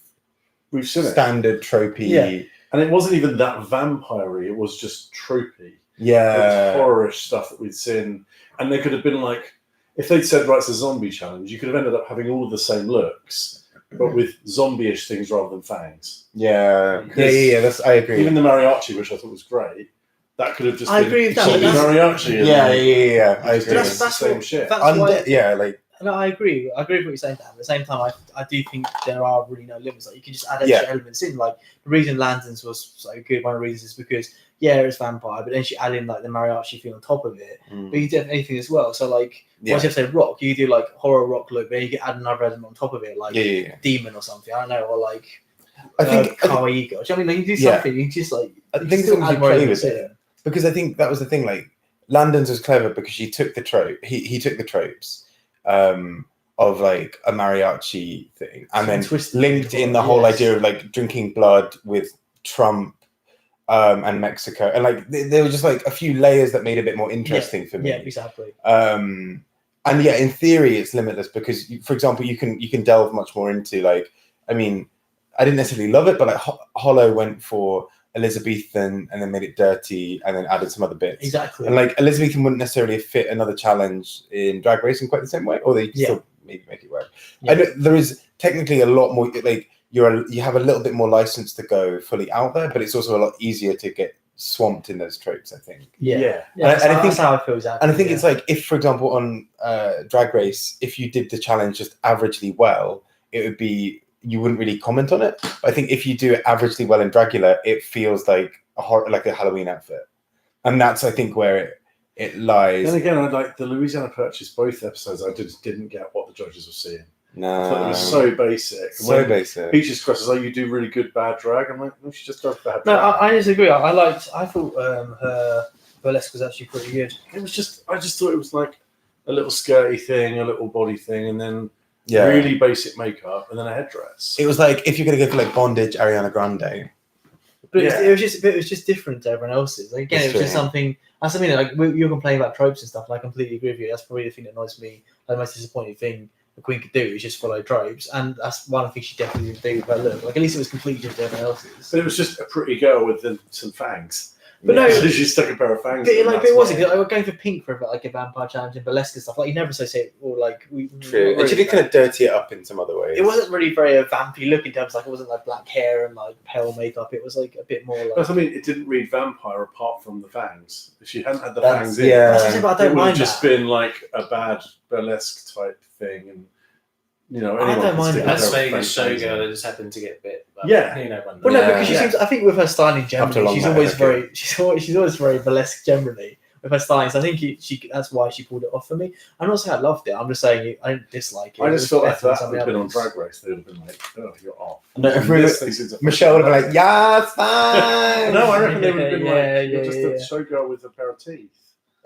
we've seen standard tropey. Yeah. And it wasn't even that vampire-y, it was just tropey. Yeah. It was horrorish stuff that we'd seen. And they could have been like, if they'd said, right, it's a zombie challenge, you could have ended up having all of the same looks, but with zombie-ish things rather than fangs. Yeah. I agree. Even the mariachi, which I thought was great, that could have just been agree with that. mariachi. Yeah. I agree. That's the same shit. No, I agree. I agree with what you're saying, Dan. At the same time, I do think there are really no limits. Like you can just add extra elements in. Like the reason Landon's was so good, one of the reasons is because it's vampire, but then she added in like the mariachi thing on top of it. But you did anything as well. So like once you say rock, you do like horror rock look, but you can add another element on top of it, like demon or something. I don't know, or like I think kawaii girl. Do you know what I mean? Like you do something, you just like I think something you play with it. Because I think that was the thing. Like Landon's was clever because she took the trope. He took the tropes. Of like a mariachi thing, and then linked in the whole idea of like drinking blood with Trump and Mexico, and like there were just like a few layers that made it a bit more interesting for me. Yeah, exactly. And in theory, it's limitless because, for example, you can delve much more into like I mean, I didn't necessarily love it, but like Hollow went for Elizabethan and then made it dirty and then added some other bits. Exactly. And like Elizabethan wouldn't necessarily fit another challenge in Drag Race in quite the same way, or they still maybe make it work. Yeah. I know there is technically a lot more, like you have a little bit more license to go fully out there, but it's also a lot easier to get swamped in those tropes, I think. Yeah. And I think that's how I feel exactly. And I think it's like, if, for example, on Drag Race, if you did the challenge just averagely well, it would be, you wouldn't really comment on it. But I think if you do it averagely well in Dragula, it feels like a Halloween outfit. And that's, I think, where it lies. Then again, like the Louisiana Purchase, both episodes, I just didn't get what the judges were seeing. No. I thought it was so basic. So basic. Peaches Crest is like, you do really good bad drag. I'm like, no, she just does bad drag. No, I disagree. I thought her burlesque was actually pretty good. It was just, I just thought it was like a little skirty thing, a little body thing, and then Yeah. really basic makeup, and then a headdress. It was like, if you're going to go for like bondage, Ariana Grande. But Yeah. it was just different to everyone else's. Like, again, That's it was just true. something. That's something that, like, you're complaining about tropes and stuff, and I completely agree with you. That's probably the thing that annoys me. Like, the most disappointing thing the Queen could do is just follow tropes, and that's one of the things she definitely didn't do with her look. Like, at least it was completely different to everyone else's. But it was just a pretty girl with some fangs. But no, she stuck a pair of fangs. But in, like, that's it wasn't. why. I was going for pink for like a vampire challenge and burlesque and stuff. Like, you never associate or like we. True. And she did kind of dirty it up in some other ways. It wasn't really very a vampy look in terms like it wasn't like black hair and like pale makeup. It was like a bit more like. That's what I mean. It didn't read vampire apart from the fangs. If she hadn't had the That's- fangs in, yeah. That's what I'm saying, but I it don't would have mind just that. been like a bad burlesque type thing, and I anyone don't can mind stick it. a That's pair of Vegas fangs in. showgirl that just happened to get bit. But, Yeah. you know, one Well, no, Yeah. because she seems. I think with her styling After a generally, long she's night, always okay. very. She's always very burlesque generally with her styling. So I think she that's why she pulled it off for me. I'm not saying I loved it. I'm just saying I didn't dislike it. I It just was felt like better than that something had been on else. Drag Race. They would have been like, "Oh, you're off." No, And if we this were- thing seems to- Michelle would have been like, yeah, it's fine. No, I reckon they would have been Yeah, like, "You're yeah, just a showgirl with a pair of teeth."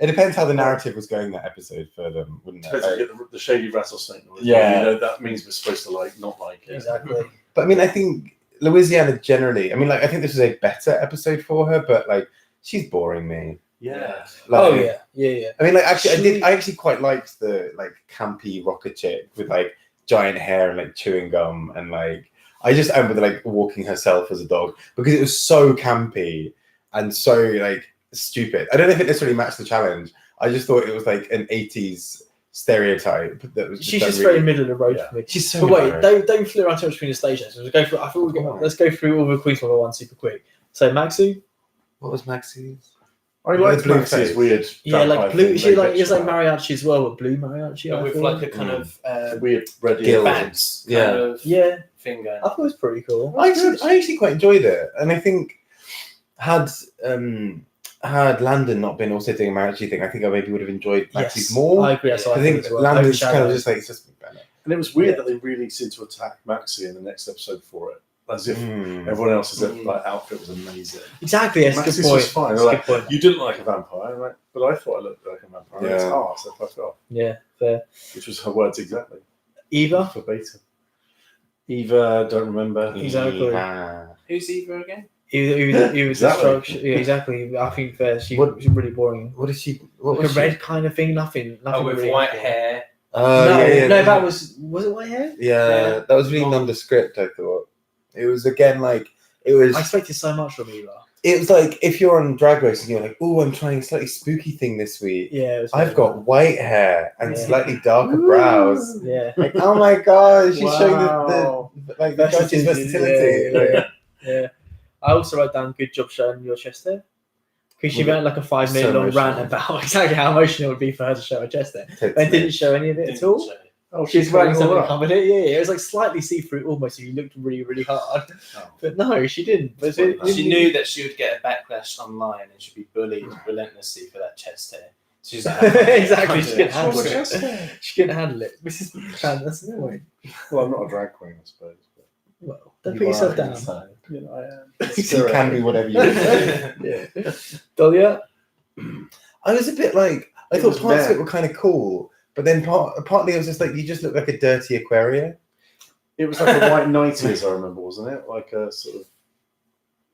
It depends how the narrative was going that episode for them, wouldn't it? Depends if you get the shady rattlesnake noise. Yeah. You know, that means we're supposed to like not like it. Exactly. But I mean, I think Louisiana generally, I mean, like, I think this was a better episode for her, but like, she's boring me. Yeah. Like, Oh yeah. I mean, like, actually, I actually quite liked the like campy rocker chick with like giant hair and like chewing gum and like, I remember like walking herself as a dog because it was so campy and so like stupid. I don't know if it necessarily matched the challenge. I just thought it was like an 80s stereotype that was. She's done just really- very middle of the road Yeah. for me. She's so. But wait, narrow. don't flew around too much between the stations. Let's go through. I thought let's go through all the Queen's Level 1 super quick. So Maxu, What was Maxie's? I With liked the blue Maxie's face. weird. yeah, like vampire blue. thing She they like bitched it's like about. mariachi as well, but blue mariachi. But I with thought. like a kind of Weird red Gills. ear. bands Yeah. kind of Yeah, thing going I thought it was pretty cool. I actually quite enjoyed it, and I think had Landon not been also doing a mariachi thing, I think I maybe would have enjoyed Maxie's Yes, more. I agree. That's what I I think thought as well. Landon's Overshadowed. kind of just like it's just better. And it was weird Yeah. that they really seemed to attack Maxie in the next episode for it, as if Mm. everyone else's like outfit was amazing. Exactly. That's a Maxie's good point. was fine. That's a Like, good point. you didn't like a vampire, right? But I thought I looked like a vampire. Yeah. It's arse if I felt, Yeah, fair. which was her words exactly. Eva. Verbatim. Eva, don't remember. Exactly. Yeah. Who's Eva again? He was the Exactly. structure. Yeah, exactly. I think fair. She What- was really boring. What is she? What Like was a she? red kind of thing. Nothing. Oh, with really white helpful. hair. No, Yeah. no, that was it white hair? Yeah, that was really Oh. nondescript. I thought it was again like it was. I expected so much from Eva. It was like if you're on Drag Race and you're like, oh, I'm trying a slightly spooky thing this week. Yeah, it was I've got white hair and Yeah. slightly darker brows. Yeah. Like, oh my gosh, she's showing Wow. the like the judge's versatility. Yeah, Like, yeah. I also wrote down good job showing your chest hair. Because she Was it went like a 5 minute so long rant emotional? about exactly how emotional it would be for her to show her chest hair. tits But me. didn't show any of it at all. Oh, She's wearing covered it all something up. covered it. Yeah, it was like slightly see through almost. If you looked really, really hard. Oh. But no, she didn't. But She knew that she would get a backlash online and she'd be bullied relentlessly for that chest hair. She's like, Exactly, she couldn't Oh, handle my it. chest hair. She couldn't handle it. Mrs. Buchanan, that's the point. Well, I'm not a drag queen, I suppose. But Well, don't you put yourself are down. inside. You know, I am. You can be whatever you want. Yeah. Dahlia? I was a bit like I It thought was parts of meh. it were kind of cool, but then partly it was just like you just look like a dirty Aquaria. It was like a white 90s, I remember, wasn't it? Like a sort of.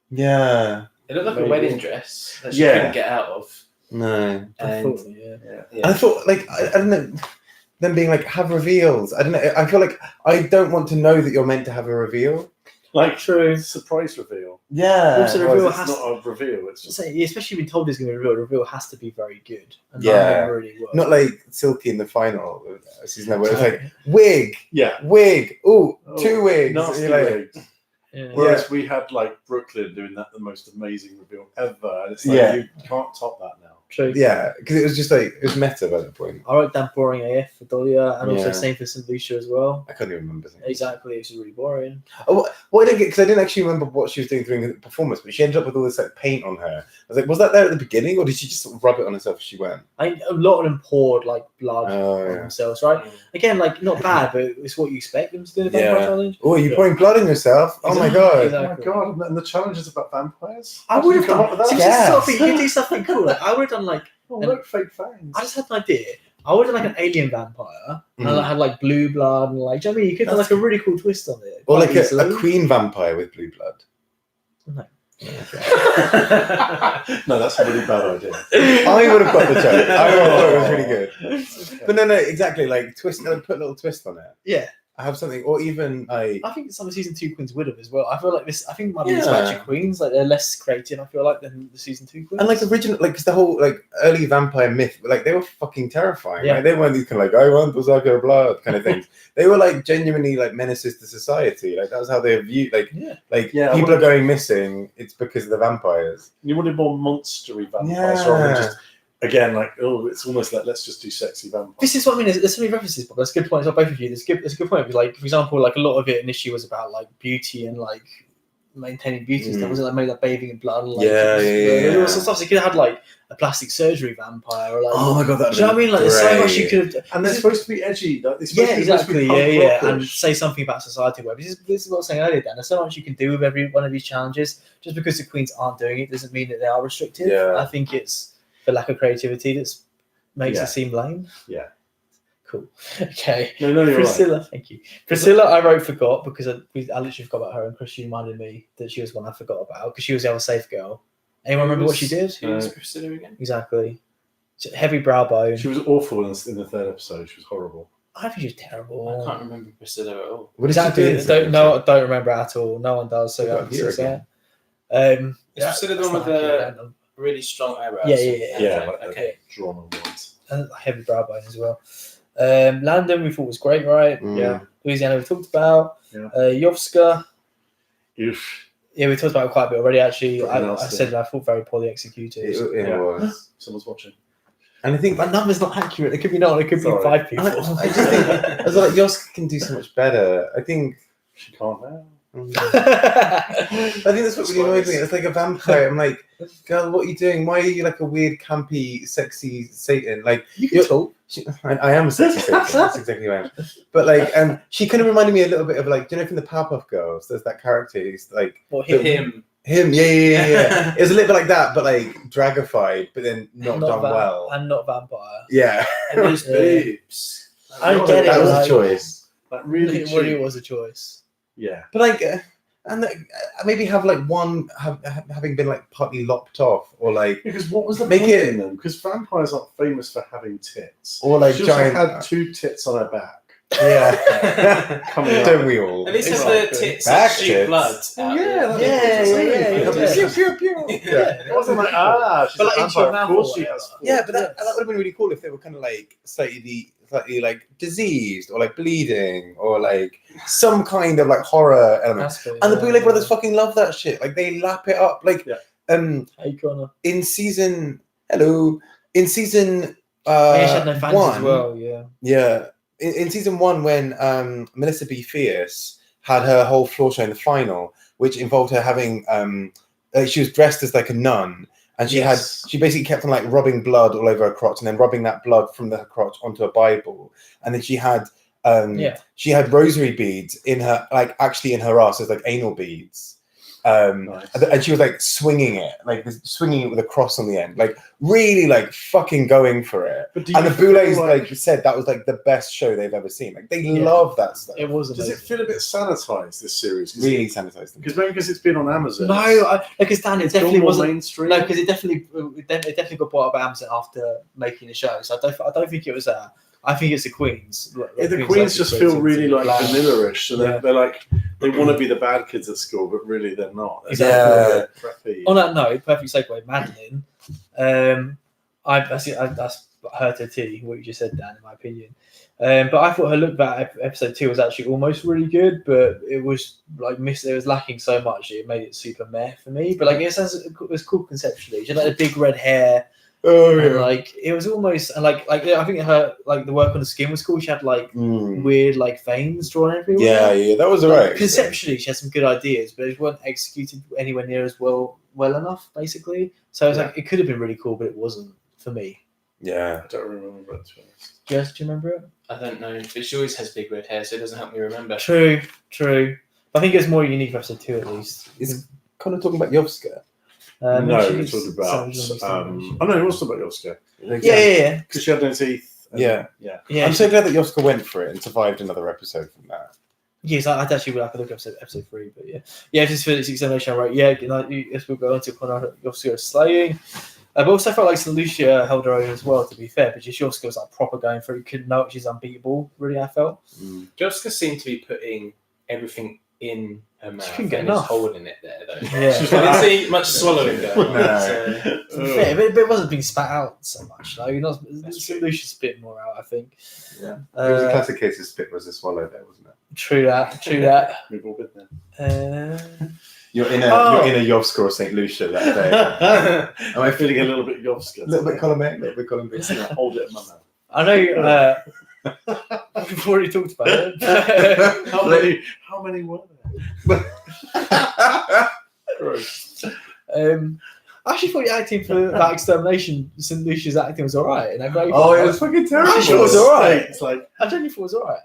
Yeah. It looked like Maybe. a wedding dress that she Yeah. couldn't get out of. No. I And thought, yeah. Yeah. yeah. I thought like I don't know. them being like, have reveals. I don't know. I feel like I don't want to know that you're meant to have a reveal. Like True. surprise reveal. Yeah. Also, the reveal It's has not a reveal. It's just especially when told there's going to be a reveal. The reveal has to be very good. And Yeah. none of them really work. Not like Silky in the final season where it's like wig, yeah. wig, ooh, 2 wigs. Nasty You're like, wigs. Yeah. Whereas we had like Brooklyn doing that the most amazing reveal ever, and it's like Yeah. you can't top that now. True. yeah, because it was just like it was meta by that point. I wrote down boring AF for Dahlia, and also Yeah. same for St. Lucia as well. I can't even remember. Exactly, it's really boring. Oh, what I didn't get, because I didn't actually remember what she was doing during the performance, but she ended up with all this like paint on her. I was like, was that there at the beginning, or did she just sort of rub it on herself as she went? A lot of them poured like blood Oh, on yeah. themselves, right? Again, like not bad, but it's what you expect them to do in a vampire Yeah. challenge. Oh, you're pouring blood on yourself? Oh my god! Exactly. Oh my god! And the challenge is about vampires. I How did would you have come done up with that. See, Yeah. something, you could do something cool. Like, I would have done like Oh, look, fake fangs. I just had an idea. I would have done like an alien vampire, and Mhm. I had like blue blood, and like, do you know what I mean? You could have like a really cool twist on it. Or quite like a easily. queen vampire with blue blood. No, that's a really bad idea. I would have got the joke. I would have thought it was really good. But no, exactly. Like twist, put a little twist on it. Yeah, I have something, or even I think some of season 2 queens would have as well. I feel like this. I think it might be this Yeah. batch of queens. Like they're less creative. I feel like than the season 2 queens. and like original, like 'cause the whole like early vampire myth, like they were fucking terrifying. Yeah. Right? They weren't these kind of like I want berserker blood kind of things. They were like genuinely like menaces to society. Like that was how they viewed. Like Yeah, people are going missing. It's because of the vampires. You wanted more monstery vampires Yeah. rather than just again like it's almost like let's just do sexy vampires. This is what I mean. There's so many references, but that's a good point. It's not both of you. That's a good point. Like, for example, like a lot of it initially was about like beauty and like maintaining beauty and stuff. Was it like maybe like bathing in blood? And, like, Yeah, There was some stuff. So you could have had like a plastic surgery vampire or like. Oh my god, that. Do you know what I mean? Like, there's so much you could have. And they're supposed to be edgy. Like, they're supposed Yeah, to be- they're supposed to exactly. be punk Yeah, and rockers. say something about society. Where this is what I was saying earlier, Dan. There's so much you can do with every one of these challenges. Just because the queens aren't doing it doesn't mean that they are restrictive. Yeah. I think it's the lack of creativity that makes Yeah. it seem lame. Yeah. Cool. Okay. No, you're right. Priscilla, thank you. Priscilla, I wrote forgot because I literally forgot about her, and Chris reminded me that she was one I forgot about because she was our safe girl. Anyone remember what she did? Who was Priscilla again? Exactly. Heavy brow bone. She was awful in the third episode. She was horrible. I think she was terrible. I can't remember Priscilla at all. What did she do? Exactly. Don't remember at all. No one does. So What about here again? Is Priscilla the one with the really strong eyebrows? Yeah. Like Okay. Drawn on ones. And heavy brow bone as well. Landon, we thought was great, right? Mm. Yeah. Louisiana, we talked about. Yeah. Yovska, Oof. yeah, we talked about it quite a bit already. Actually, Pretty I nasty. said I thought very poorly executed. It Yeah. was. Someone's watching. And I think My number's not accurate. It could be not. It could Sorry. be 5 people. I just think I was like Yoska can do so much better. I think She can't now. I think that's what really annoys me. It's like a vampire. I'm like, girl, what are you doing? Why are you like a weird, campy, sexy Satan? Like, You can talk. I am a sexy Satan. That's exactly what I am. But like, she kind of reminded me a little bit of like, do you know from the Powerpuff Girls? There's that character. He's like Well, Him. him. Yeah. It was a little bit like that, but like dragified, but then not done well. And not vampire. Yeah, And those Yeah. boobs. I don't get it. that was like- a choice. Like really It really cheap. was a choice. Yeah. But like, and maybe have like one having been like partly lopped off, or like, Because what was the Make point it- in them? Because vampires aren't famous for having tits. or like She also giant. had 2 tits on her back. Yeah, Coming up. don't we all? At least it's Exactly. the tits Back that shoot tits. blood. out Yeah, there. Yeah. Pew, pew, pew. It wasn't like she's But a like into your vampire. mouth Of course or she whatever. has. Yeah, but that would have been really cool if they were kind of like slightly like diseased or like bleeding or like some kind of like horror element. And the Boulay brothers fucking love that shit. Like they lap it up. Like Hey, Connor. in season in season Yeah, she had no fans one as well. Yeah. yeah in season 1 when Melissa B. Fierce had her whole floor show in the final, which involved her having she was dressed as like a nun. And she basically kept on like rubbing blood all over her crotch, and then rubbing that blood from the crotch onto a Bible. And then she had she had rosary beads in her, like actually in her ass as like anal beads. Nice. And she was like swinging it with a cross on the end, like really like fucking going for it. But do you And the feel Boulets like said that was like the best show they've ever seen. Like they love that stuff. It was Does amazing. it feel a bit sanitized, this series? Really sanitized them. Because maybe because it's been on Amazon. No, because Dan, it it's definitely gone more wasn't. mainstream. No, because it definitely got bought up by Amazon after making the show. So I don't think it was that. I think it's the queens. The queens just feel really like bland. vanilla-ish, and Yeah. they're like they want to be the bad kids at school, but really they're not. They're Exactly. preppy. On that note, perfect segue, Madeline. That's her to T, what you just said, Dan, in my opinion. But I thought her look back episode 2 was actually almost really good, but it was like it was lacking so much it made it super meh for me. But like it was cool conceptually. She had like the big red hair. Oh And like it was almost and like I think her like the work on the skin was cool. She had like weird like veins drawn everywhere. Yeah, that was alright. Conceptually, she had some good ideas, but it weren't executed anywhere near as well enough, basically. So it was like it could have been really cool, but it wasn't for me. Yeah. I don't remember it, to be honest. Jess, do you remember it? I don't know, but she always has big red hair, so it doesn't help me remember. True. I think it's more unique for episode 2 at least. It's kind of talking about Yovska. No, she it's gets all about. some Oh no, it was about Yovska. Yeah. Because she had no teeth. Yeah. Yeah. I'm so glad that Yovska went for it and survived another episode from that. Yes, I'd actually like to look at episode 3, but yeah. Yeah, if it's Phoenix examination, I wrote, yes, we'll go on to Yovska slaying. But also felt like St. Lucia held her own as well, to be fair, but just Yovska was like proper going through. You couldn't know she's unbeatable, really, I felt. Joska seemed to be putting everything in her mouth couldn't get and enough. just holding it there, though. Yeah. I didn't see much swallowing going on. No. To be fair, but it wasn't being spat out so much. Like, St. Lucia spit more out, I think. Yeah. It was a classic case of spit was a swallow there, wasn't it? True that. We've all been there. You're in a Yovska or St. Lucia that day. Am I feeling a little bit Yovska? A little bit column A, a little bit column B. Hold it in my mouth. I know we've already talked about it. How many were there? Gross. I actually thought the acting for that extermination, St. Lucia's acting was alright. Oh, it was fucking terrible. I thought it was alright. It's like I genuinely thought it was alright.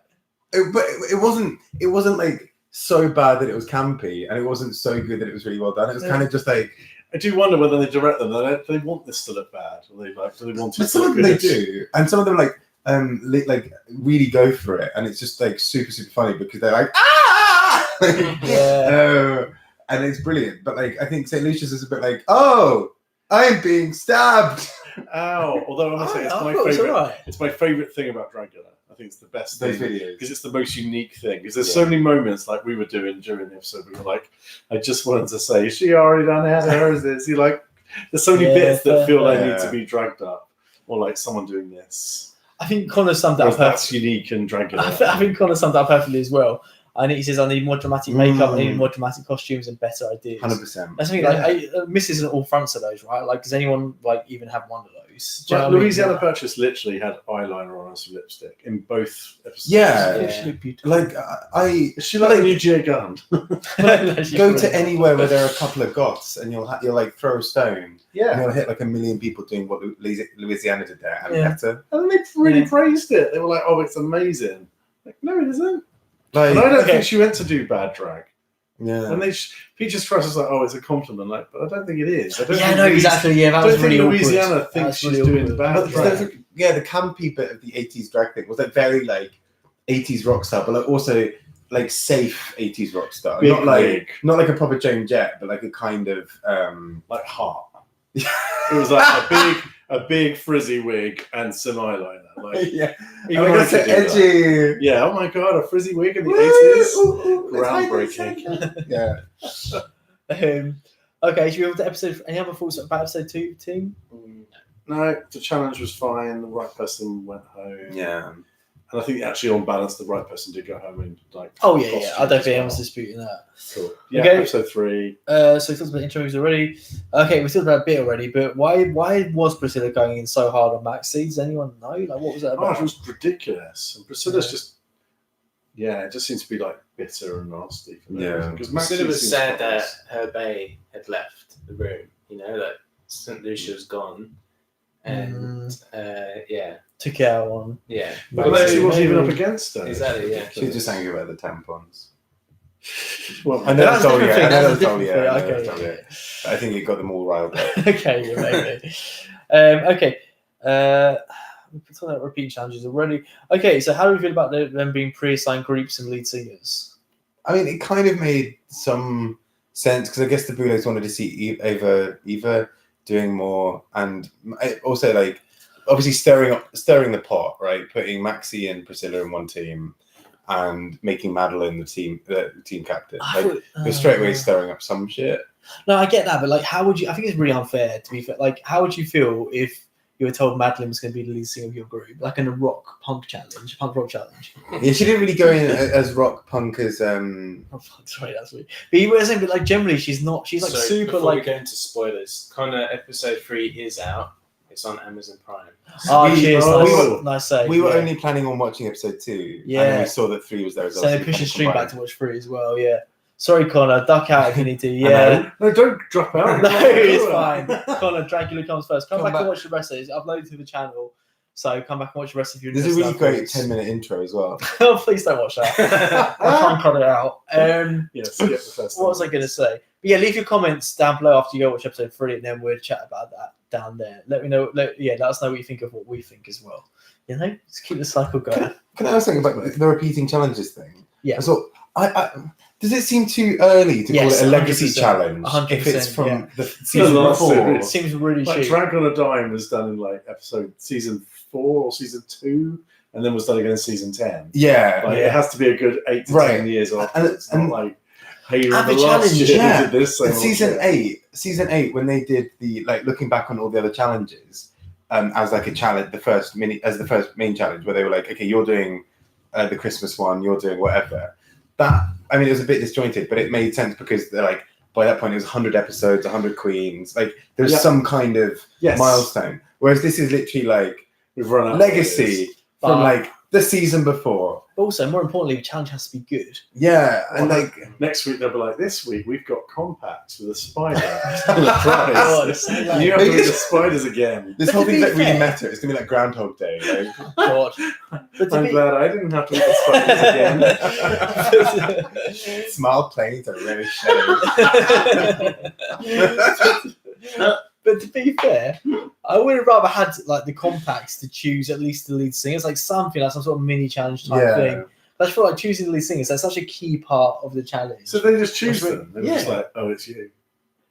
But it wasn't like so bad that it was campy, and it wasn't so good that it was really well done. It was kind of just like. I do wonder whether they direct them. Do they want this to look bad? Or do they want it But to some look of them they good? do, and some of them like really go for it, and it's just like super funny because they're like Yeah. and it's brilliant. But like I think St. Lucia's is a bit like, oh, I'm being stabbed. Ow! Although I must say, I thought it was alright. it's my favorite thing about Dragula. I think it's the best Those thing videos. because it's the most unique thing. Because there's so many moments like we were doing during the episode. We were like, I just wanted to say, is she already done it? Or is this? You like? There's so many bits that feel like need to be dragged up, or like someone doing this. I think Connor summed that up That's perfectly. unique and Dragula. I think Connor summed that up perfectly as well. And he says, I need more dramatic makeup, I need more dramatic costumes and better ideas. 100%. That's something like Miss isn't all fronts of those, right? Like, does anyone like even have one of those? Do you know what I mean? Louisiana Purchase literally had eyeliner on some lipstick in both episodes. Yeah. She looked beautiful. Like Is she like a new Gia Gunn? go to anywhere where there are a couple of goths, and you'll like throw a stone, and Yeah. you'll hit like 1 million people doing what Louisiana did there, and Yeah. better. And they really praised it. They were like, "Oh, it's amazing." Like, no, it isn't. Like, And I don't think she went to do bad drag. yeah. And Peaches Trust is like, "Oh, it's a compliment." Like, but I don't think it is. I don't Yeah, think no, exactly. Yeah, that I was don't really think awkward. Louisiana That thinks was she's really doing awkward. bad But drag. the campy bit of the 80s drag thing was like very like 80s rock star, but like also like safe 80s rock star. Big Not like a proper Joan Jett, but like a kind of like heart. It was like a big frizzy wig and some eyeliner. Like, yeah. even Oh my I God, so could do that. edgy. Yeah. Oh my god, a frizzy wig in the Woo, 80s. ooh, ooh, let's hide Groundbreaking. this. Yeah. Okay, should we move to episode? Any other thoughts about episode 2, team? No, the challenge was fine. The right person went home. Yeah. And I think actually on balance, the right person did go home and like. Oh yeah, costumes I don't as think anyone's well. disputing that. Cool. Yeah. Okay. Episode 3. So we talked about intros already. Okay, we talked about a bit already, but why was Priscilla going in so hard on Maxie? Does anyone know? Like, what was that Oh, about? it was ridiculous. And Priscilla's just. Yeah, it just seems to be like bitter and nasty. For Yeah. Because Priscilla was sad that her bae had left the room. You know, that St. Lucia was gone, and Took it out on. yeah, But Maxie wasn't even up against her. exactly. Yeah, She was just angry about the tampons. Well, I know That's that's all, different yeah. I thing, know that's that's all, a yeah. different I thing, know that's all, okay. yeah. I think it got them all riled up. Okay, yeah, maybe. Okay. We've been talking about repeat challenges already. Okay, so how do we feel about them being pre-assigned groups and lead singers? I mean, it kind of made some sense because I guess the Boulots wanted to see Eva doing more, and also like obviously stirring the pot, right? Putting Maxie and Priscilla in one team, and making Madeline the team captain. Like you're straight away stirring up some shit. No, I get that, but like, how would you? I think it's really unfair. To be fair, like, how would you feel if you were told Madeline was going to be the lead singer of your group, like in a punk rock challenge? Yeah, she didn't really go in as rock punk as Oh, fuck, sorry, that's weird. But you were saying, but like generally, she's not. She's like super before like. we go into spoilers, Connor episode 3 is out. It's on Amazon Prime. Oh, cheers! Oh. Nice save. we were only planning on watching episode 2. Yeah. And then we saw that 3 was there as well. So they push the stream back to watch 3 as well. Yeah. Sorry, Connor. Duck out if you need to. Yeah. No, don't drop out. No, it's fine. Connor, Dragula comes first. Come back and watch the rest of it. It's uploaded to the channel. So come back and watch the rest of your. There's a really great 10-minute intro as well. Oh, please don't watch that. I'll try and cut it out. Yeah, skip the first What was I going to say? But yeah, leave your comments down below after you go watch episode 3, and then we'll chat about that down there. Let me know. Let us know what you think of what we think as well. You know, just keep the cycle going. Can I ask something about the repeating challenges thing? Yeah. So does it seem too early to call it a legacy 100%, challenge 100%, if it's from yeah. the season last before? series. It seems really Like cheap. Dragula Dime was done in like season 4 or season 2, and then was done again in season 10. Yeah. Like it has to be a good 8 to 10 years after. It's not like, hey, you're in Have the a last challenge, year, yeah. you did this. And season 8, when they did the looking back on all the other challenges, as like a challenge, the first main challenge, where they were like, okay, you're doing the Christmas one, you're doing whatever. That, I mean, it was a bit disjointed, but it made sense because they're like, by that point it was 100 episodes, 100 queens. Like there's some kind of milestone. Whereas this is literally like we've run out legacy from like the season before. But also, more importantly, the challenge has to be good. Yeah, and like next week they'll be like, this week we've got compacts with a spider. God, it's so lame. You have to do the spiders again. this But whole to thing's be like really fair- meta. It's gonna be like Groundhog Day. Like, God. But to I'm be, glad I didn't have to eat the spiders again. smile planes are really shame. But to be fair, I would have rather had like the compacts to choose at least the lead singers, like something like some sort of mini challenge type thing. I just feel like choosing the lead singers, that's such a key part of the challenge. So they just choose That's them. They're just yeah. like, oh, it's you.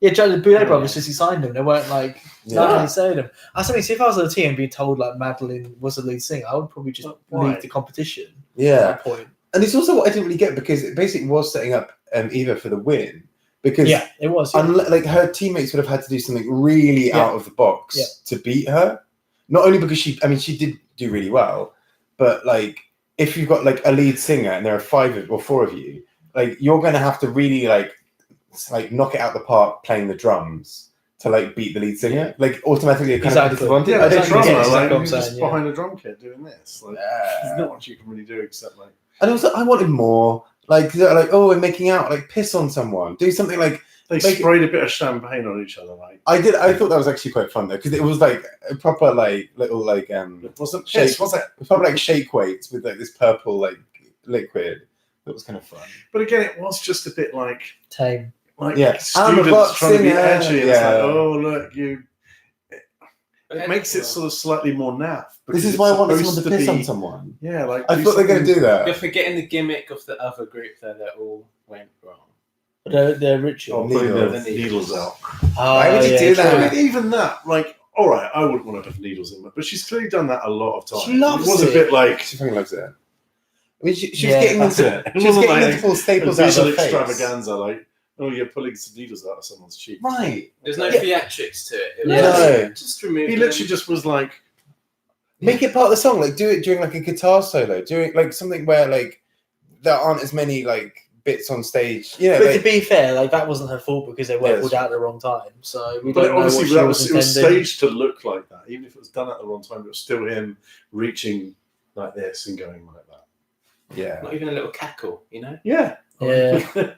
Yeah, the Boulet brothers just signed them. They weren't like Yeah. nothing saying them. I mean, see, if I was on the team and being told like Madeline was the lead singer, I would probably just Why? leave the competition. At Yeah, that point. and it's also what I didn't really get because it basically was setting up Eva for the win. Because Yeah, it was. Yeah. like her teammates would have had to do something really out of the box to beat her. Not only because she did do really well, but like if you've got like a lead singer and there are 5 or 4 of you, like you're going to have to really like knock it out the park playing the drums to like beat the lead singer. Like automatically, it kind of disadvantage. Yeah, I the don't drummer, get it. like, what I'm you're just saying, yeah. behind a drum kit doing this. Like, there's not much you can really do except like. And also, I wanted more. Like, they're like, oh, we're making out. Like, piss on someone. Do something like. They sprayed a bit of champagne on each other, like. I did. I thought that was actually quite fun though, because it was like a proper like little like It wasn't shake. piss, was it? It was probably like shake weights with like this purple like liquid. That was kind of fun. But again, it was just a bit like Tame. I'm a students students trying to be singer. edgy. And Yeah. it's like, oh look, you. It makes it sort of slightly more naff. This because is it's why I wanted supposed someone to piss be- on someone. Yeah, like I thought they were going to do You're that. forgetting the gimmick of the other group though that all went wrong. The ritual. Oh, putting Needles. the needles out. Why would you do that? I mean, even that, like, all right, I wouldn't want to have needles in it, but she's clearly done that a lot of times. She loves it. Was it. a bit like She fucking loves it. I mean, she was Yeah, getting that's into it. It she was wasn't getting like into full a staples out of visual her face. extravaganza, like, oh, you're pulling some needles out of someone's cheek. Right. There's no Yeah. theatrics to it. It Yeah. was No. just remove He them. literally just was like, Make it part of the song. Like, do it during like a guitar solo. During like something where like there aren't as many like bits on stage. You know, But like, to be fair, like that wasn't her fault because they were Yes. pulled out at the wrong time. So we but don't know what obviously she that was it was intending. staged to look like that. Even if it was done at the wrong time, it was still him reaching like this and going like that. yeah. Not even a little cackle, you know? Yeah. Yeah.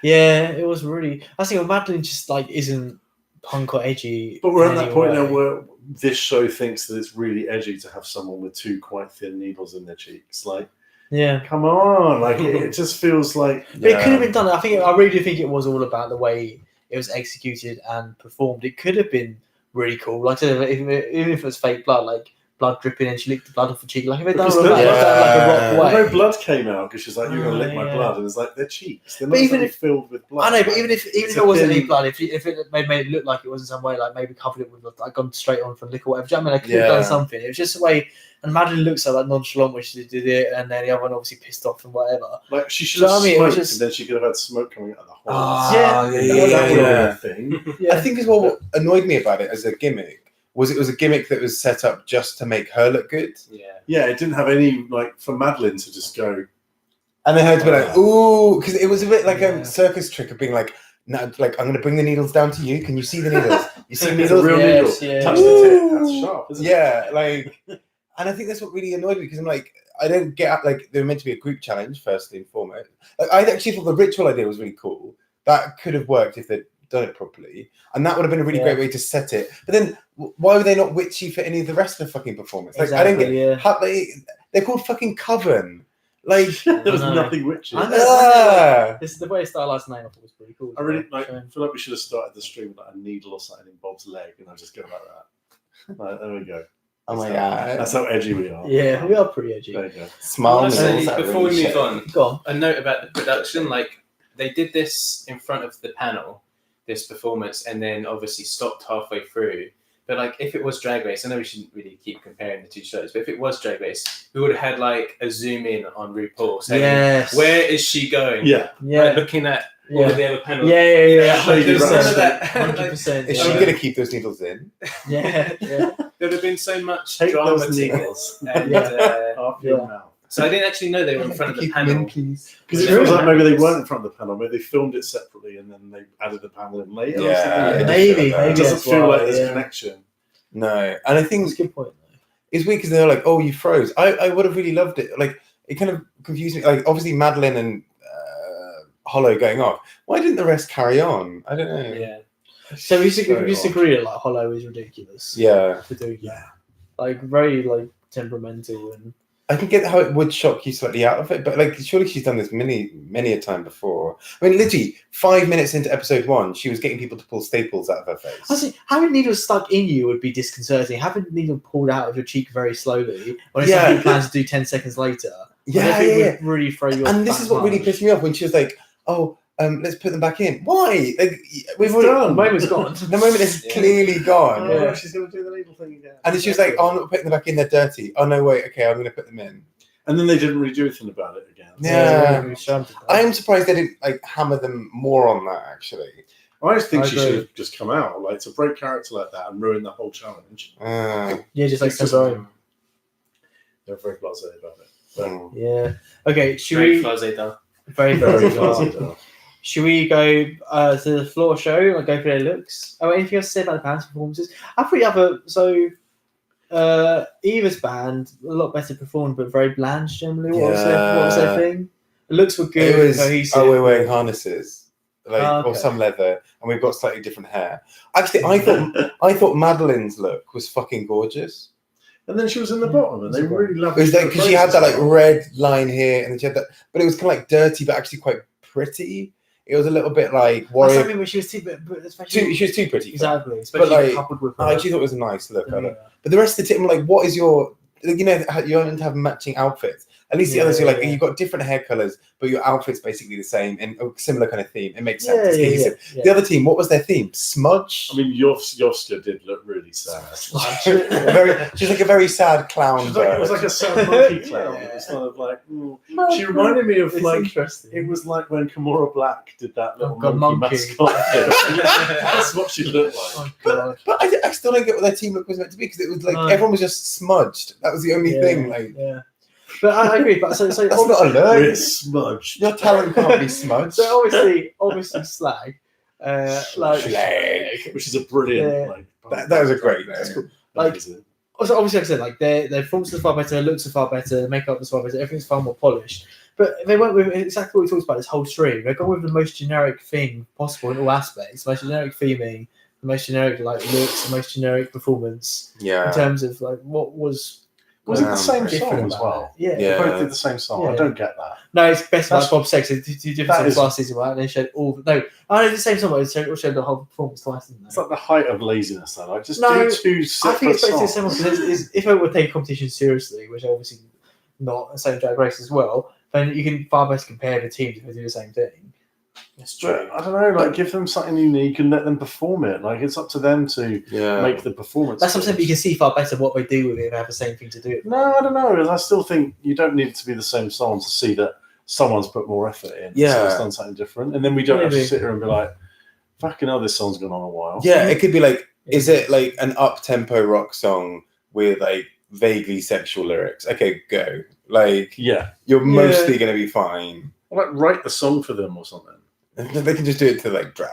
Yeah, it was really. I think Madeline just like isn't punk or edgy. But we're at in that any point way. now where this show thinks that it's really edgy to have someone with 2 quite thin needles in their cheeks. Like, Yeah, come on! Like, it just feels like but it could have been done. I really do think it was all about the way it was executed and performed. It could have been really cool. Like I said, even if it was fake blood, like blood dripping and she licked the blood off her cheek. Like, if they'd done Because all of that, the- done like a rock No way. blood came out because she's like, "You're gonna lick my Yeah. blood," and it's like their cheeks. They're But not even even if- filled with blood. I know, but even if It's there wasn't any thin- blood, if it made it look like it was in some way, like maybe covered it with like gone straight on from liquor or whatever. Do you know what I mean? They could have done Yeah. something. It was just a way. And Madeline looks so like nonchalant when she did it, and then the other one obviously pissed off and whatever. like she should So, have I mean, it was smoked, just- and then she could have had smoke coming out of the hole. Ah, yeah, That yeah, would have been yeah. a thing. Yeah. I think as well what annoyed me about it as a gimmick was it was a gimmick that was set up just to make her look good. Yeah. Yeah, it didn't have any like for Madeline to just go. And then her to be like, ooh, because it was a bit like Yeah. a circus trick of being like, no, like I'm going to bring the needles down to you. Can you see the needles? You see the It's a needles? real Yes, needle. yeah. Touch the tip. That's Ooh. sharp. Isn't it? Yeah, like, and I think that's what really annoyed me because I'm like, I don't get like they were meant to be a group challenge firstly and foremost. Like, I actually thought the ritual idea was really cool. That could have worked if they'd done it properly, and that would have been a really Yeah. great way to set it. But then, why were they not witchy for any of the rest of the fucking performance? Like, I don't get yeah. how they're called fucking Coven. Like, there was I know. nothing witchy. I know. ah. This is the way it stylized name. I thought was pretty cool. I really like. So- I feel like we should have started the stream with like a needle or something in Bob's leg, and I'll just go like that. Right, there we go. Oh my That's god! how edgy we are. Yeah, we are pretty edgy. There you go. Small Honestly, nipples that before we really move show. on, Go on. a note about the production. Like, they did this in front of the panel, this performance, and then obviously stopped halfway through. But like, if it was Drag Race, I know we shouldn't really keep comparing the two shows, but if it was Drag Race, we would have had like a zoom in on RuPaul saying, Yes. "Where is she going?" Yeah. Yeah. Like, looking at all Yeah. of the other panels. Yeah. Shady 100%. Russell. 100%. Is Yeah. she going to keep those needles in? Yeah. There'd have been so much Take drama those to it. needles And, Yeah. off your Yeah. mouth. so I didn't actually know they were in front of the Keep them in, panel. please. Because it Yeah. feels like maybe they weren't in front of the panel. Maybe they filmed it separately and then they added the panel in later. or Yeah, something. it Maybe, doesn't It maybe. doesn't as feel well, like there's yeah. a connection. No, and I think That's a good point. Though. it's weird because they're like, "Oh, you froze." I would have really loved it. Like, it kind of confused me. Like, obviously Madeline and Hollow going off. Why didn't the rest carry on? I don't know. Yeah. So we So just odd. agree that like Hollow is ridiculous. Yeah, To do Yeah. like very like temperamental and I can get how it would shock you slightly out of it, but like, surely she's done this many a time before. I mean, literally 5 minutes into episode 1, she was getting people to pull staples out of her face. I think having needles stuck in you would be disconcerting. Having needle pulled out of your cheek very slowly when it's Yeah. something you plan to do 10 seconds later. Yeah, it yeah. would really throw you off. And this is what really pissed me off when she was like, "Oh, let's put them back in." Why? Like, we've It's already done. The moment's gone. the moment is Yeah. clearly gone. Oh, Yeah. no, she's going to do the needle thing again. And then she was like, "Oh, I'm not putting them back in. They're dirty." Oh no, wait. Okay, I'm going to put them in. And then they didn't really do anything about it again. Yeah. we shunted that. I am surprised they didn't like hammer them more on that. Actually, I just think I she agree. should have just come out. Like, to break character like that and ruin the whole challenge. Yeah, just like It's just- sorry. They're very blasé about it. But mm. Yeah. Okay, should Very we blasé though. very very very blasé. Should we go to the floor show and go through their looks? Oh, anything else to say about the band's performances? I thought you have Eva's band a lot better performed, but very bland generally. What was their thing? The looks were good. It was. cohesive. Oh, we're wearing harnesses, like Oh, or okay. some leather, and we've got slightly different hair. Actually, I thought Madeline's look was fucking gorgeous. And then she was in the bottom, and they really loved It was like because she had that like red. red line here, and then she had that, but it was kind of like dirty, but actually quite pretty. It was a little bit like That's warrior. something when she was but especially She was too pretty. exactly, especially like, coupled with I her. actually thought it was a nice look. Yeah. But the rest of the team, like, what is your? You know, you haven't have matching outfits. At least the Yeah, others, you're like, yeah. you've got different hair colors, but your outfit's basically the same and a similar kind of theme. It makes Yeah, sense. It's yeah, cohesive. yeah. The other team, what was their theme? Smudge. I mean, Yoska did look really sad. She's like a very sad clown. It was like a sad monkey clown. It was kind of like, she reminded me of It's like, interesting. it was like when Kimura Black did that little God, monkey monkey. mascot. That's what she looked like. Oh god. But I still don't get what their team look was meant to be because it was like No. everyone was just smudged. That was the only Yeah, thing. Like, yeah. But I agree. But so that's not a We're look. smudged. Your talent can't be smudged. so obviously slag. Like Slag. Which is a brilliant, Yeah. like, That was a great name. cool. Like- Amazing. also, obviously, like I said, like their performances are far better, their looks are far better, their makeup is far better, everything's far more polished. But they went with exactly what we talked about this whole stream. They've gone with the most generic thing possible in all aspects. The most generic theming, the most generic like looks, the most generic performance Yeah. in terms of like what was Was it the same different song as about well? it. Yeah. They Yeah. both did the same song. Yeah. I don't get that. No, it's best That's- like Bob said. They did two different that songs is- last season, right? And they showed all. No, I know the same song. But they showed the whole performance twice, didn't they? It's like the height of laziness, though. Like, just No, do two I separate think it's better to songs. say because if I would take competition seriously, which obviously not the same Drag Race as well, then you can far better compare the teams if they do the same thing. That's But true. I don't know, like give them something unique and let them perform it. Like it's up to them to make the performance. That's what I'm saying. good. But you can see far better what they do with it if they have the same thing to do. No, I don't know. I still think you don't need it to be the same song to see that someone's put more effort in. Yeah. Someone's done something different. And then we don't have Maybe. to sit here and be like, fucking hell, this song's gone on a while. Yeah, it could be like, is it like an up-tempo rock song with like vaguely sexual lyrics? Okay, go. Like, Yeah. you're mostly going to be fine. Or like write the song for them or something. They can just do it to like drag.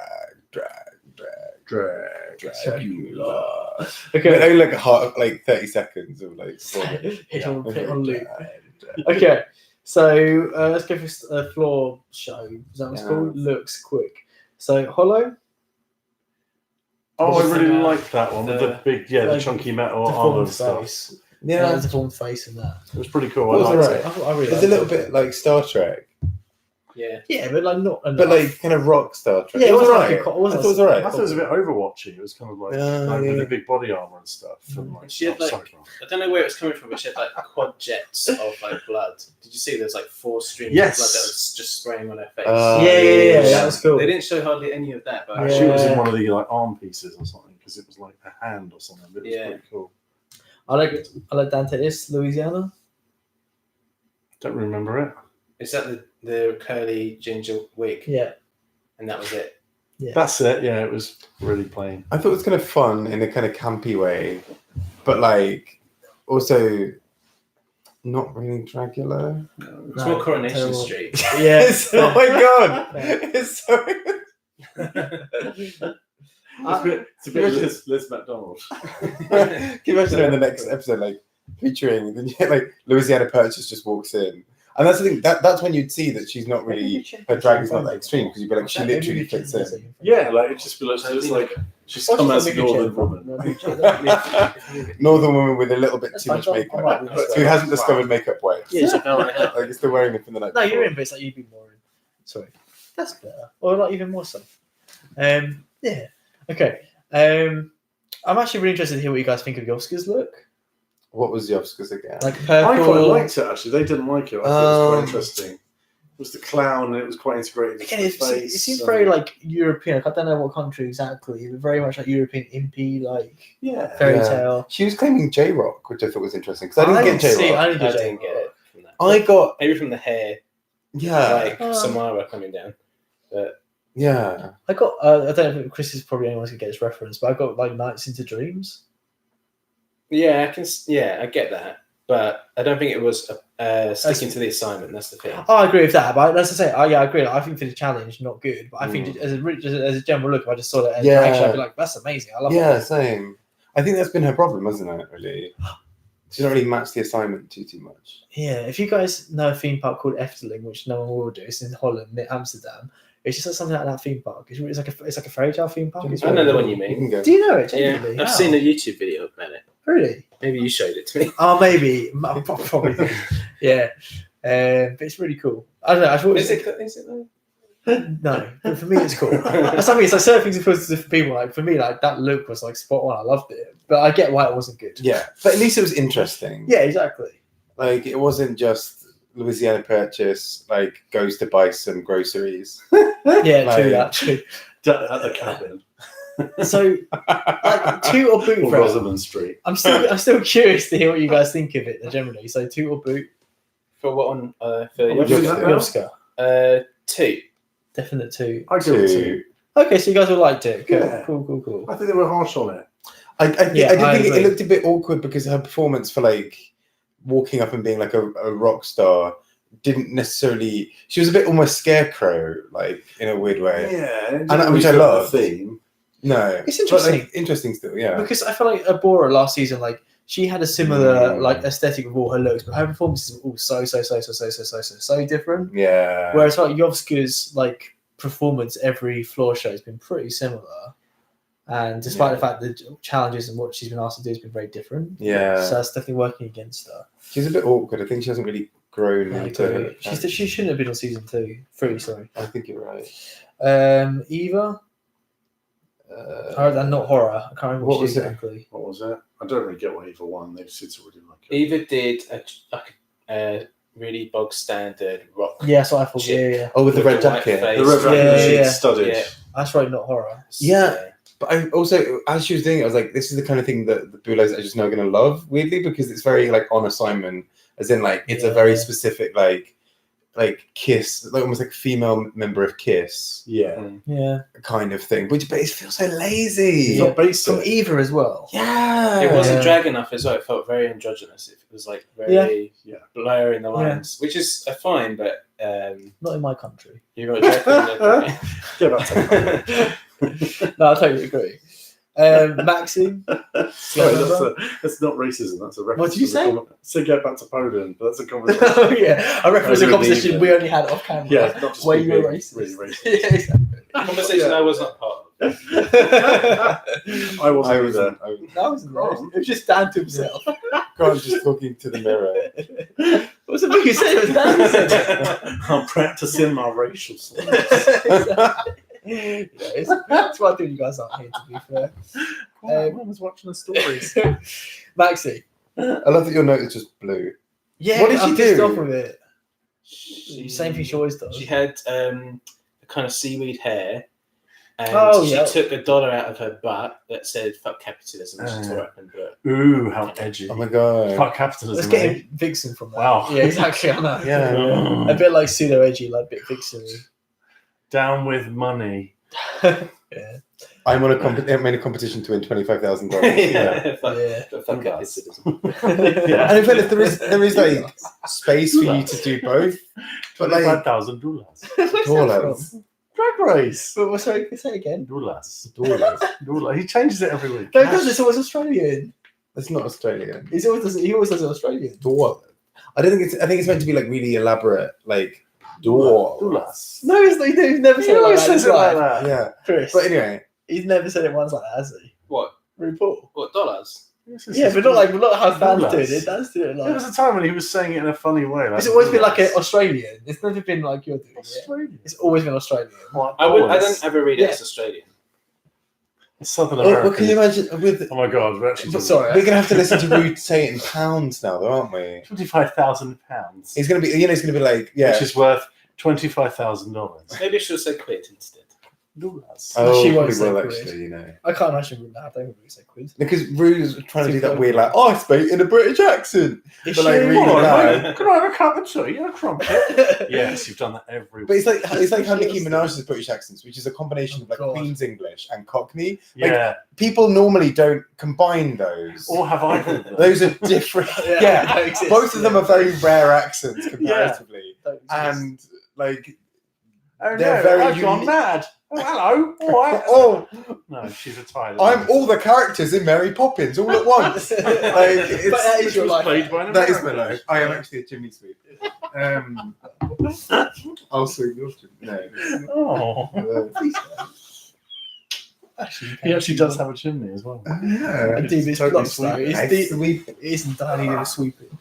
Dragula. Okay. Only like like 30 seconds of like. Hit on loop. Okay, so let's go for a floor show. Is that what it's Yeah. called? Looks quick. So Hollow. Oh, I really The- like that one with the big, the like, chunky metal armor Deformed and stuff. face. Yeah, Deformed face and that. It was pretty cool. What was I it liked right? it. I really it's liked a little it. bit like Star Trek, Yeah. Yeah, but like not enough. but like kind of rock Star Trek. Yeah, it was like alright. a co- it wasn't I thought it was alright. I thought it was a bit Overwatchy. It was kind of like, with yeah. the big body armor and stuff. And like, She had, like- sorry, Rob. I don't know where it was coming from, but she had like quad jets of like blood. Did you see there's like 4 streams Yes. of blood that was just spraying on her face? Yeah, that was cool. They didn't show hardly any of that, but She was in Yeah. one of the like arm pieces or something because it was like a hand or something. But it was Yeah. pretty cool. I like Dante is Louisiana. Don't remember it. is that the curly ginger wig? Yeah. And that was it. That's it. Yeah, it was really plain. I thought it was kind of fun in a kind of campy way, but like also not really Dragula. It's No, more Coronation terrible. Street. Yeah. Oh my god! Yeah. It's so. It's a bit Liz McDonald. Can you imagine in the next episode, like featuring like Louisiana Purchase just walks in, and that's the thing. That's when you'd see that she's not really her drag is not that extreme because you'd be like she literally fits in. Yeah, like it just looks like she's come as a northern woman. Northern woman with a little bit That's too fine, much don't- makeup, I'm right with who that. hasn't discovered makeup wipes. Yeah, it's like, oh, yeah. Like it's still wearing them from the night. No, before. you're in, but it's like you'd be more in. Sorry. That's better. Or like even more so. Yeah. Okay. I'm actually really interested to hear what you guys think of Yoska's look. What was Jovska's again? Like I quite purple. liked it actually. They didn't like it. I thought it was quite Um, interesting. It was the clown and it was quite integrated. Again, into the it face seems and- very like European. Like, I don't know what country exactly, but very much like European impy, like yeah. fairy Yeah. tale. She was claiming J-Rock, which I thought was interesting because I didn't get see. J-Rock. I didn't I get didn't get it from that. I got Maybe from the hair, yeah, like Samara coming down. But yeah. I got. I don't know if Chris is probably anyone's gonna get this reference, but I got like Nights into Dreams. yeah, I get that. But I don't think it was sticking to the assignment. That's the thing. Oh, I agree with that, but that's to say, I agree. I think for the challenge, not good. But I think Mm. just as a general look, if I just saw that, Yeah. actually, I'd be like, that's amazing. I love Yeah, it. same. I think that's been her problem, hasn't it? Really, she's not really matched the assignment too much. Yeah, if you guys know a theme park called Efteling, which no one will do, it's in Holland, near Amsterdam. It's just like something like that theme park. It's like a fairy tale theme park. It's I know really the cool. one you You mean. can go. Do you know it? Yeah, Genuinely? I've How? seen a YouTube video about it. Really? Maybe you showed it to me. Oh, maybe. Probably. Yeah. But it's really cool. I don't know. I thought Is it though? No, but for me it's cool. That's something. It's like certain things appeal to different people. Like for me, like that look was like spot on. I loved it, but I get why it wasn't good. Yeah, but at least it was interesting. Yeah, exactly. Like it wasn't just Louisiana Purchase. Like goes to buy some groceries. Yeah, Like- true that. True. At the cabin. So, like Toot or Boot, Or for Rosamond Street. I'm still curious to hear what you guys think of it generally. So Toot or Boot, For what on? For What was that now? Yoska, 2. definite Toot. I give it Two. 2. Okay, so you guys all liked it. Cool, Yeah. cool. I think they were harsh on it. I did Yeah, I think it agree. looked a bit awkward because her performance for like walking up and being like a rock star didn't necessarily. She was a bit almost scarecrow, like in a weird way. Yeah, And which I love. The theme. No, It's but, interesting. like, interesting still. Yeah. Because I feel like Abora last season, like she had a similar like aesthetic with all her looks, but her performances were all so different. Yeah. Whereas like Yovska's like performance every floor show has been pretty similar. And despite the fact that the challenges and what she's been asked to do has been very different. Yeah. So that's definitely working against her. She's a bit awkward. I think she hasn't really grown I into agree. She shouldn't have been on season 3, sorry. I think you're right. Eva? That not horror. I can't remember what what was she it? exactly. What was it? I don't really get what Eva won. They seem to really like it. Eva did a really bog standard rock. Yeah, that's what I thought. Shit. Yeah. Oh, with the With red the white jacket. face. The red jacket Yeah, she's studied. Yeah. That's right, not horror. Yeah. But I also, as she was doing it, I was like, this is the kind of thing that the Boulas are just not going to love, weirdly, because it's very like on assignment, as in like it's a very specific like Kiss, like almost like a female member of Kiss, Yeah. kind of thing. But it feels so lazy. It's not basic. From Eva as well. Yeah, It wasn't drag enough as well. It felt very androgynous. It was like very blurring the lines, which is fine, but Not in my country. you got drag queen. Get back to No, I totally agree. Maxine? Sorry, that's not racism. That's a reference. What did you say? So get back to Poland, but that's a conversation. Oh, yeah. I reference a really conversation need we only had off camera. Yeah, not just where me you were being racist. really racist. Yeah, exactly. Conversation I was not part of. I wasn't either. That wasn't racist. It was just Dan to himself. God, just talking to the mirror. What's the thing you said? It was Dan who said it. I'm practicing my racial slurs. Yeah, it's what I think you guys aren't here, to be fair. I was watching the stories. Maxie. I love that your note is just blue. Yeah, What did she I'm pissed do? off with it. Same thing she always does. She had a kind of seaweed hair, and she took $1 out of her butt that said "fuck capitalism." And she tore up and blew it. Ooh, how edgy. Oh my god. Fuck capitalism. Let's get him Vixen from that. Wow. Yeah, exactly. I know. Yeah. A bit like pseudo edgy, like a bit Vixen. Down with money. Yeah. I'm in a competition to win $25,000. Fuck capitalism. Yeah. And in fairness, there is like space for you to do both. But like $25,000. dollars. Drag race. But what's sorry, say it again? Dollars. Dollars. He changes it every week. No, because it's always Australian. That's not Australian. He always does it Australian. Dollars. I think it's meant to be like really elaborate, like dollars. No, he's never said He it like always that. says it like that. Yeah. Chris. But anyway, He's never said it once like that, has he? What? RuPaul. What, dollars? Yeah, but not how Dan's Dollars. doing it. Dan's doing it There was like. a time when he was saying it in a funny way. Like It's always been like an Australian. It's never been like you're doing it. Australian. It's always been Australian. I don't ever read it as Australian. Southern America. well, can you imagine with? Oh my god, we're actually Sorry. We're gonna have to listen to Rude say it in pounds now, though, aren't we? £25,000. It's gonna be, it's gonna be like, Which is worth $25,000. Maybe she'll say quid instead. Dollars. Oh, She she won't probably say will quid. actually, I can't imagine Rude now. I don't really say quid. because Rude's trying to do that Too weird, like, oh, I speak in a British accent. Is But, like, she? really loud. Can I have a cup of tea and a crumpet? Yes, you've done that every But week. it's like how Nicki Minaj's British accents, which is a combination of like God. Queen's English and Cockney. Like, Yeah. people normally don't combine those. Or have either of them. Those are different. Yeah, don't exist. both of them are very rare accents comparatively, Don't exist. and like Oh they're no, very I've gone unique. mad. Oh, hello. All right. oh, No, she's retired. I'm all the characters in Mary Poppins all at once. Like, But that is Which your was life. played by an that is my American. life. I am actually a chimney sweep. I'll swing your chimney. Oh. No. He actually does have a chimney as well. Yeah. I do this Totally blocks though. sweet. It's it isn't Danny doing sweeping.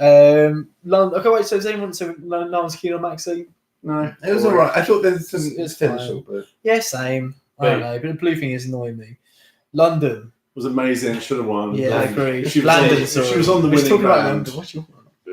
Okay, wait. So does anyone? So no one's keen on Maxine? No. It was alright. I thought there's some It's potential, but Yeah, same. I don't know, but the blue thing is annoying me. London. Was amazing. Should have won. Yeah, I agree. If she was London, on, if sorry. she was on the We're winning talking about band, London. What's your?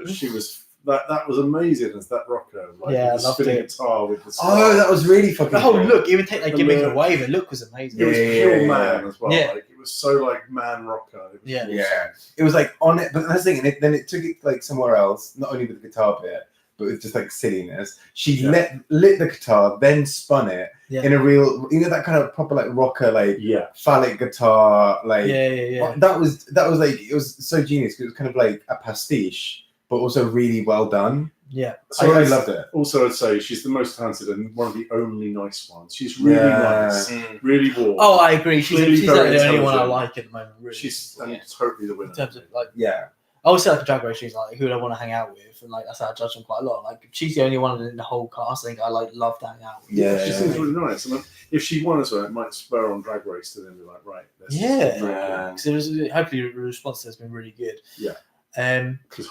she was that was amazing as that rocker. Like, Yeah, with the I loved spinning it. guitar with the that was really fucking The whole cool. look, even take that The gimmick look. away. The look was amazing. It was Yeah, pure yeah, man as well. Yeah. Like it was so like man rocker. It was Yeah. Yeah, it was like on it, but that's the thing. And then it took it like somewhere else, not only with the guitar bit, but with just like silliness. She Yeah. lit the guitar, then spun it Yeah. in a real, that kind of proper like rocker, like Yeah. phallic guitar, like Yeah. that was like, it was so genius because it was kind of like a pastiche, but also really well done. Yeah. I really loved it. Also, I'd say she's the most talented and one of the only nice ones. She's really Yeah. nice, really warm. Oh, I agree. She's Clearly she's very like the only one I intelligent. like at the moment. Really. She's Yeah. totally the winner. in terms of like. Yeah. also like a Drag Race. She's like, who do I want to hang out with? And like that's how I judge them quite a lot. Like she's the only one in the whole cast. I think I like love to hang out with. Yeah, she seems really nice. And if she won as well, it might spur on Drag Race to then be like, right, let's Because hopefully the response has been really good. Yeah.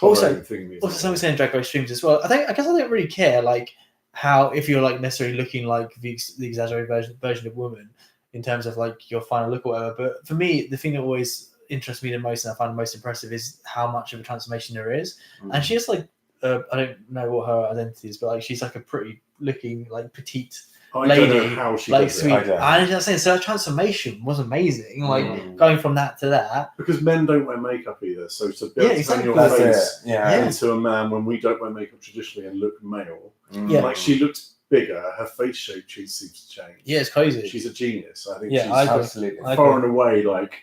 Also something saying Drag Race streams as well. I guess I don't really care like how if you're like necessarily looking like the exaggerated version of woman in terms of like your final look or whatever. But for me, the thing that always interests me the most and I find the most impressive is how much of a transformation there is. And she has like I don't know what her identity is, but like she's like a pretty looking like petite lady, don't know how she like does sweet. it. I'm just saying, so her transformation was amazing. Like going from that to that. Because men don't wear makeup either, so to be able to turn your That's face it. into a man when we don't wear makeup traditionally and look male, Yeah. like she looks bigger, her face shape seems to change. Yeah, it's crazy. She's a genius. I think Yeah, she's I agree. Absolutely. I far and away like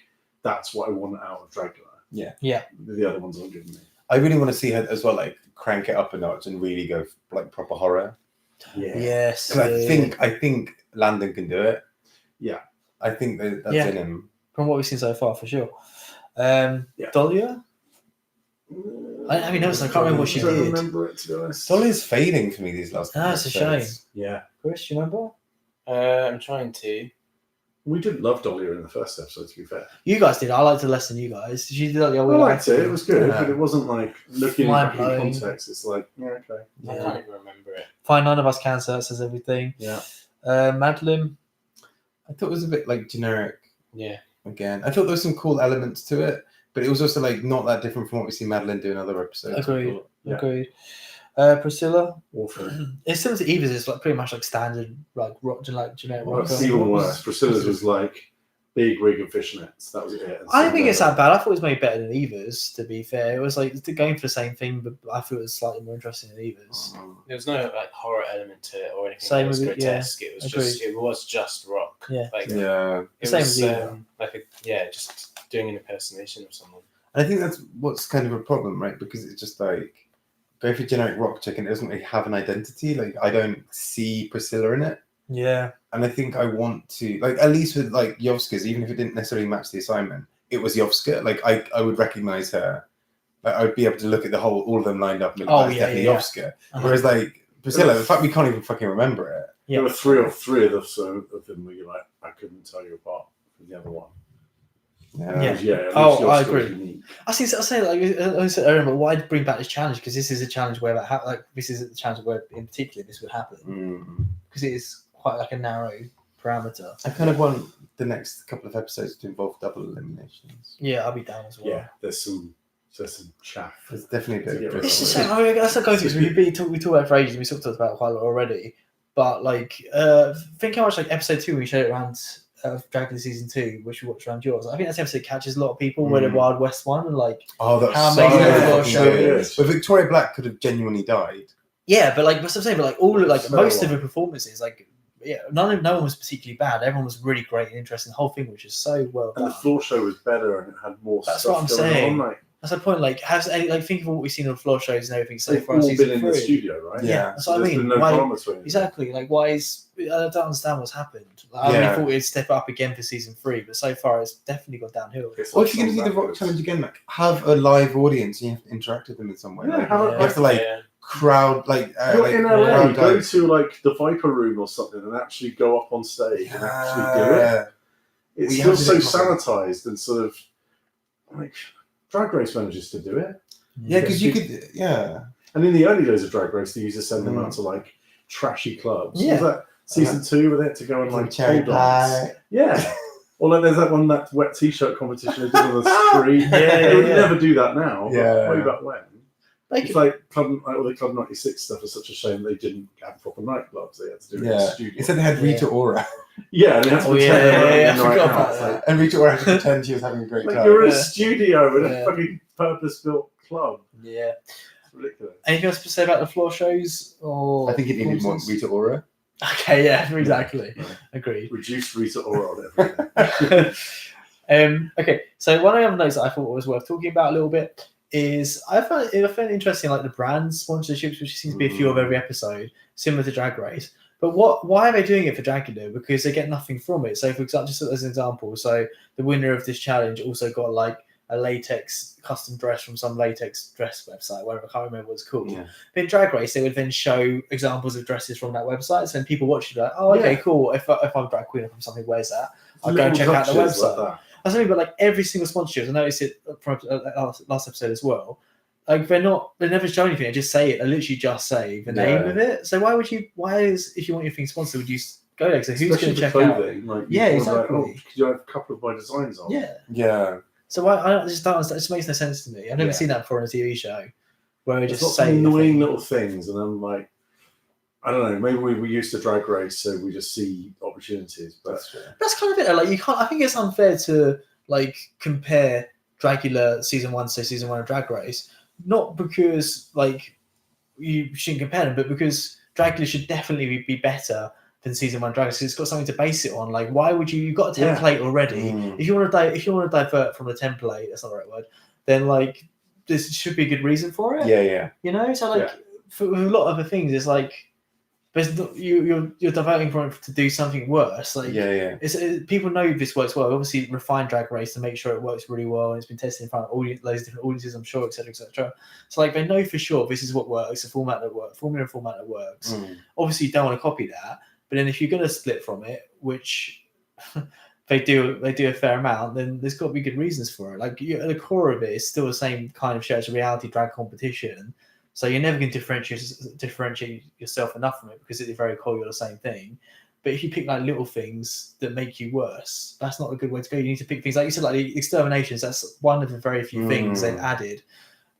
that's what I want out of Dragula. Yeah. The other ones aren't giving me. I really want to see her as well, like crank it up a notch and really go like proper horror. Yeah. Yes. 'Cause I think Landon can do it. Yeah. I think that's in him. From what we've seen so far, for sure. Yeah. Dahlia? I mean, no, I can't remember what she don't did. remember it, to be honest. Dolly's fading for me these last couple It's a episodes. Yeah. Chris, you remember? I'm trying to. We didn't love Dahlia in the first episode, to be fair. You guys did. I liked it less than you guys. She did like the I old liked it. It was good, Yeah. but it wasn't like looking back in Mind-blowing. context. It's like, yeah, okay. I Yeah. can't even remember it. Fine, none of us can, so that says everything. Yeah. Madeline. I thought it was a bit like generic Yeah. again. I thought there was some cool elements to it, but it was also like not that different from what we see Madeline do in other episodes. Agreed. Yeah. Agreed. Priscilla. Awful. It's similar to Eva's. It's like pretty much like standard, like rock, like generic Well, rock. it's even worse. Priscilla's was like big wig and fishnets. That was it. And I don't think it's that bad. I thought it was made better than Eva's, to be fair. It was like going for the same thing, but I thought it was slightly more interesting than Eva's. There was no like horror element to it or anything. Same That was with it, yeah. grotesque. It was just rock. Yeah. Like, Yeah. It Same was as Eva. just doing an impersonation of someone. I think that's what's kind of a problem, right? Because it's just like go for generic rock chick and it doesn't really have an identity. Like I don't see Priscilla in it. Yeah. And I think I want to, like, at least with like Yovska's, even if it didn't necessarily match the assignment, it was Yovska. Like I would recognize her. Like, I would be able to look at all of them lined up and be like, definitely Yovska. Uh-huh. Whereas like Priscilla, the fact we can't even fucking remember it. Yeah. There were three of them where you're like, I couldn't tell you apart from the other one. Yeah. At least I yours agree. was unique. I say like I said earlier, but why bring back this challenge? Because this is a challenge where this is a challenge where in particular this would happen because it is quite like a narrow parameter. I kind of want the next couple of episodes to involve double eliminations. Yeah, I'll be down as well. Yeah, there's some chaff. There's definitely a bit of It's just I mean, that's not going through. We talked about it for ages. We talked about it quite a lot already. But like, think how much like episode 2 we showed it around Dragula season 2, which we watched around yours. I think that episode catches a lot of people. Where the Wild West one and like that was how so amazing it was. so good. But Victoria Black could have genuinely died. Yeah, but like that's what I'm saying. But like all of, like So most of the performances, like no one was particularly bad. Everyone was really great and interesting. The whole thing was just so well And done. the floor show was better and it had more That's stuff what I'm going saying. on. Like, That's the point. Like, think of what we've seen on floor shows and everything so they've far. all Season been in the 3. studio, right? Yeah. That's what I There's mean. been no Why- drama between them. Exactly. Like, why is I don't understand what's happened. Like, I Yeah. really thought it'd step up again for season 3, but so far it's definitely gone downhill. It's Or like if you're going to do the some rock challenge again, like have a live audience and you have to interact with them in some way. Yeah, Like, have a- you have to like crowd, like You're like in LA, crowd go dive. to like the Viper Room or something and actually go up on stage and actually do it. Yeah. It We feels so have to do it sanitized and sort of like Drag Race manages to do it. Yeah, because you could, yeah. And in the early days of Drag Race, they used to send them out to like trashy clubs. Yeah. Was that season 2 with it to go and like Cherry pole dance? pie. Yeah. Or like there's that wet t-shirt competition they did on the street. Yeah, They would yeah. never do that now. but Yeah. Way back when. Like, It's like all the Club 96 stuff is such a shame they didn't have proper nightclubs. They had to do it in the Yeah. studio. Instead, they had Rita Ora. Yeah, and they had to Oh, pretend yeah, they were yeah, having I a night forgot out. about It's that. like, And Rita Ora had to pretend she was having a great like time. you're in Yeah. a studio in Yeah. a fucking purpose-built club. yeah. It's ridiculous. Anything else to say about the floor shows? Or I think it needed more performances? Rita Ora. Okay, yeah, exactly. Yeah. Agreed. Reduced Rita Ora on everything. Okay, so one of the other notes that I thought was worth talking about a little bit is I found it interesting, like the brand sponsorships, which seems to be a few of every episode, similar to Drag Race. But why are they doing it for Dragula? Because they get nothing from it. So, for example, just as an example, so the winner of this challenge also got like a latex custom dress from some latex dress website, whatever, I can't remember what it's called. Yeah. But in Drag Race, they would then show examples of dresses from that website, so then people watch it like, oh, okay, Yeah. cool. If I'm a drag queen or from something, where's that? I'll go and check Little out the touches website. like that. That's something, but like every single sponsorship, I noticed it from last episode as well. Like they never show anything. They just say it. They literally just say the name of it. So if you want your thing sponsored, would you go there? So who's going to check clothing, out? Like, Yeah, exactly. Like, could you have a couple of my designs on? Yeah. Yeah. So I just don't understand. It just makes no sense to me. I've never seen that before on a TV show where we It's just lots say of annoying the little things, and I'm like, I don't know. Maybe we used to Drag Race, so we just see opportunities. But That's kind of it. Like you can't. I think it's unfair to like compare Dragula season 1 to season 1 of Drag Race, not because like you shouldn't compare them, but because Dragula should definitely be better than season 1 Drag Race. It's got something to base it on. Like, why would you've got a template already? If you want to divert from the template, that's not the right word. Then like this should be a good reason for it. Yeah. You know, so like for a lot of other things, it's like there's you're diverting from it to do something worse. Like people know this works well. Obviously, refine Drag Race to make sure it works really well, and it's been tested in front of loads of different audiences, I'm sure, etc., etc. So like they know for sure this is what works, a format that works. Obviously, you don't want to copy that, but then if you're going to split from it, which they do a fair amount, then there's got to be good reasons for it. Like at the core of it is still the same kind of show. It's a reality drag competition. So you're never going to differentiate yourself enough from it because it's very cool. You're the same thing. But if you pick like little things that make you worse, that's not a good way to go. You need to pick things like you said, like the exterminations. That's one of the very few things they've added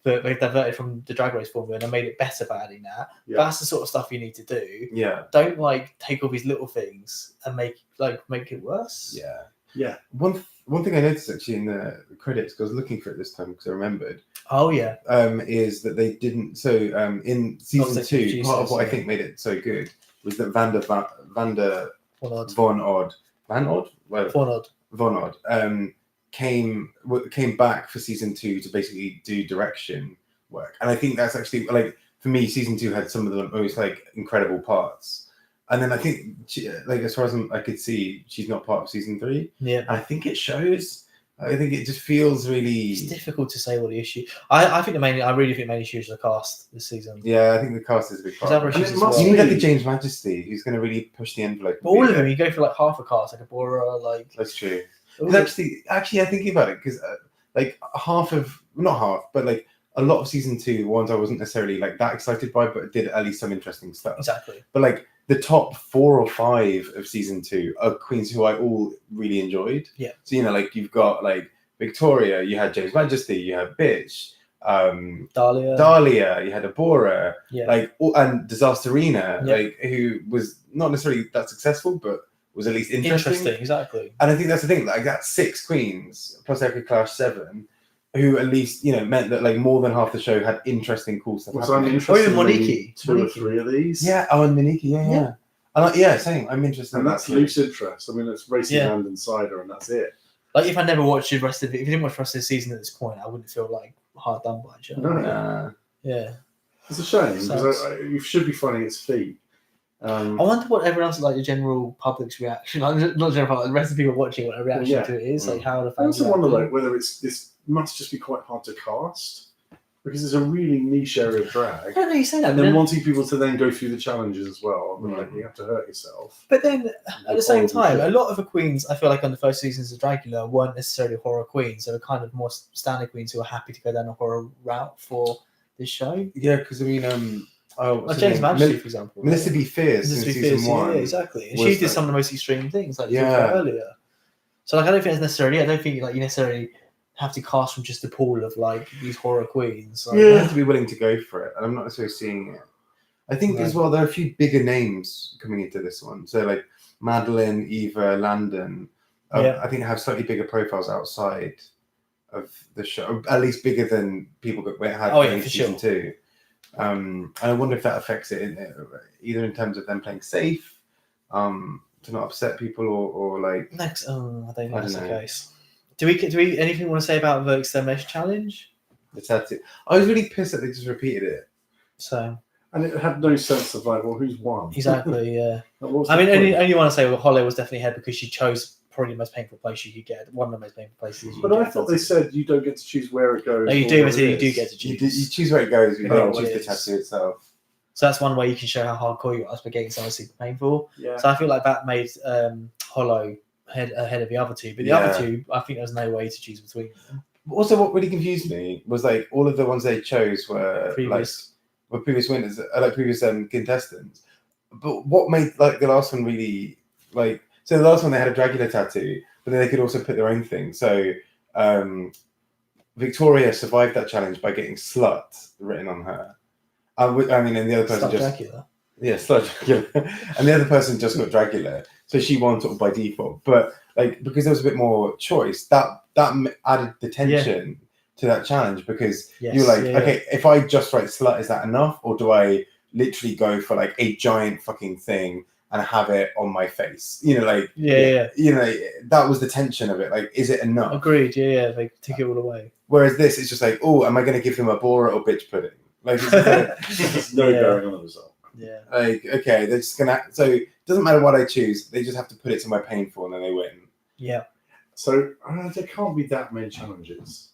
that they've diverted from the Drag Race formula and made it better by adding that. Yeah. That's the sort of stuff you need to do. Yeah. Don't like take all these little things and make it worse. Yeah. Yeah. One thing I noticed actually in the credits, because I was looking for it this time because I remembered. Oh yeah. Is that they didn't? So in season 2, part of what I think made it so good was that Von Odd came back for season 2 to basically do direction work, and I think that's actually like for me, season 2 had some of the most like incredible parts. And then I think, like as far as I could see, she's not part of season 3. Yeah, I think it shows. I think it just feels really. It's difficult to say what the issue. I really think the main issue is the cast this season. Yeah, I think the cast is a big part. You need like a James Majesty who's going to really push the envelope. But all of them, you go for like half a cast, like a Bora, like. That's true. Actually, I'm thinking about it because like not half, but like a lot of season 2 ones I wasn't necessarily like that excited by, but did at least some interesting stuff. Exactly. But like the top 4 or 5 of season 2 are queens who I all really enjoyed. Yeah. So like you've got like Victoria, you had James Majesty, you had Bitch, Dahlia, you had Abora, and Disasterina, like who was not necessarily that successful, but was at least interesting. Exactly. And I think that's the thing, like that's 6 queens plus every class 7. Who at least meant that like more than half the show had interesting, cool stuff. So I'm interested in Moniki. 2 or 3 of these. Yeah, and Moniki, yeah. And same. I'm interested. And that's loose interest. I mean, it's Racing Hand and Cider, and that's it. Like if I never watched the rest of it, if you didn't watch the rest of the season at this point, I wouldn't feel like hard done by it. No. Yeah. It's a shame because you should be finding its feet. I wonder what everyone else, like the general public's reaction, not general public, the rest of the people watching, what their reaction to it is, like how the fans. I also wonder like whether this must just be quite hard to cast because it's a really niche area of drag. I don't know you say that. And then wanting people to then go through the challenges as well, like you have to hurt yourself. But then at the same time, a lot of the queens, I feel like on the first seasons of Dragula, weren't necessarily horror queens. They were kind of more standard queens who were happy to go down a horror route for this show. Yeah, because I mean, James Majesty, for example. Melissa B. Fierce in season 1. Yeah, exactly. And she did some of the most extreme things, like you talked about earlier. So like, I don't think you necessarily have to cast from just a pool of like these horror queens. Like, you have to be willing to go for it, and I'm not necessarily seeing it. I think as well there are a few bigger names coming into this one. So like Madeline, Eva, Landon, I think have slightly bigger profiles outside of the show, at least bigger than people had in season 2. And I wonder if that affects it either in terms of them playing safe, to not upset people, or like. I don't think that's the case. Do we anything want to say about the extermination challenge? It's had to. I was really pissed that they just repeated it. So. And it had no sense of like, well, who's won? Exactly. Yeah. I mean, only want to say Holly was definitely ahead because she chose probably the most painful place you could get. One of the most painful places. But I thought they said you don't get to choose where it goes. No, you or do. what You it do is. get to You choose. choose where it goes. You Yeah, don't what choose it the is. tattoo itself. So that's one way you can show how hardcore you are by getting something super painful. Yeah. So I feel like that made Hollow ahead of the other two. But the other two, I think there was no way to choose between them. Also, what really confused me was like all of the ones they chose were previous winners, like previous contestants. But what made like the last one really like? So the last one they had a Dragula tattoo, but then they could also put their own thing. So Victoria survived that challenge by getting "slut" written on her. I mean, and the other person Slut just Dracula. yeah, slut Dragula, and the other person just got Dragula, so she won sort of by default. But like because there was a bit more choice, that added the tension to that challenge because you're like, okay, if I just write "slut," is that enough, or do I literally go for like a giant fucking thing and have it on my face? You know, like you know, that was the tension of it. Like, is it enough? Agreed. Yeah, they took it all away. Whereas this, it's just like, oh, am I going to give them a Bora or bitch pudding? Like, it's just like, There's no bearing on the result. Yeah. like, okay, they're just gonna. So it doesn't matter what I choose; they just have to put it somewhere painful, and then they win. Yeah. So there can't be that many challenges.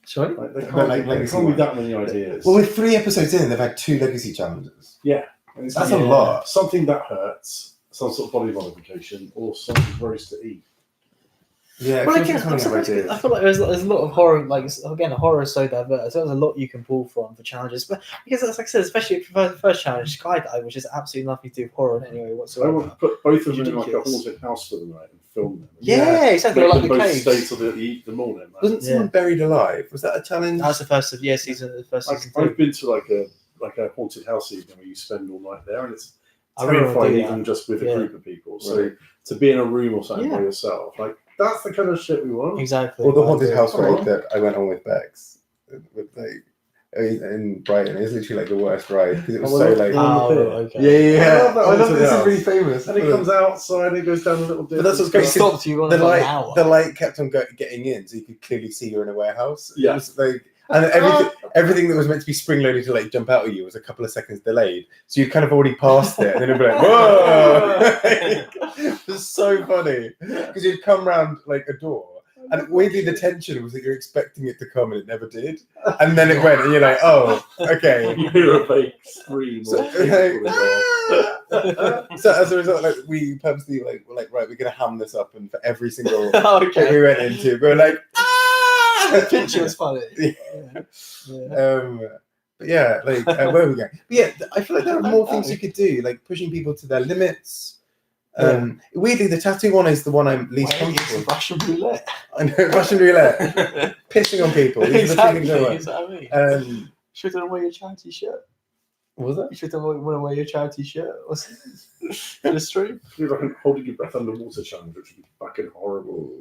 Sorry. Like, there But, can't, there can't be that many ideas. Well, with 3 episodes in, they've had 2 legacy challenges. Yeah, and it's That's a lot. Something that hurts, some sort of body modification, or something gross to eat. Yeah, Well, it again, feels like something I feel like there's a lot of horror. Like again, horror is so diverse. There's a lot you can pull from for challenges. But because, like I said, especially for the first challenge, Skydive, which is absolutely nothing to do with horror in any way I whatsoever. want to put both of them in like a Ridiculous. haunted house for the night and film them. Yeah, exactly. Make Like them the both caves. stay till the morning. Like, Wasn't someone buried alive? Was that a challenge? That was the first of season. The first season. I've been to like a haunted house evening where you spend all night there, and it's I really wanna terrifying do that. even just with a Yeah. group of people. So Right. to be in a room or something Yeah. by yourself, like that's the kind of shit we want. Exactly. Or the haunted house Alright. ride that I went on with Bex, with like in Brighton. It was literally like the worst ride because it was so like. Oh, okay. Yeah. I love that I love haunted this. Is house. really famous. And it comes outside and it goes down a little bit. But that's what's It great. stopped you on The like an hour. light kept on getting in, so you could clearly see you're in a warehouse. Yeah. It was like, and everything that was meant to be spring loaded to like jump out at you was a couple of seconds delayed. So you kind of already passed it, and then it'd be like, whoa! It was so funny because you'd come round like a door. And weirdly, the tension was that you're expecting it to come and it never did. And then it went, and you're like, oh, okay. You hear a fake scream. So, or people so as a result, like we purposely were like, right, we're gonna ham this up, and for every single thing Okay. we went into, we were like, The picture was funny. But yeah, like where are we going? But yeah, I feel like there are more things you could do, like pushing people to their limits. Weirdly, the tattoo one is the one I'm least comfortable with. Russian roulette. I know, Russian roulette, pissing on people. These are the two things I want. Exactly. You should have wear your charity shirt. What was that? You should have want to wear your charity shirt. What's for the stream? Do like a holding your breath underwater challenge, which would be fucking horrible.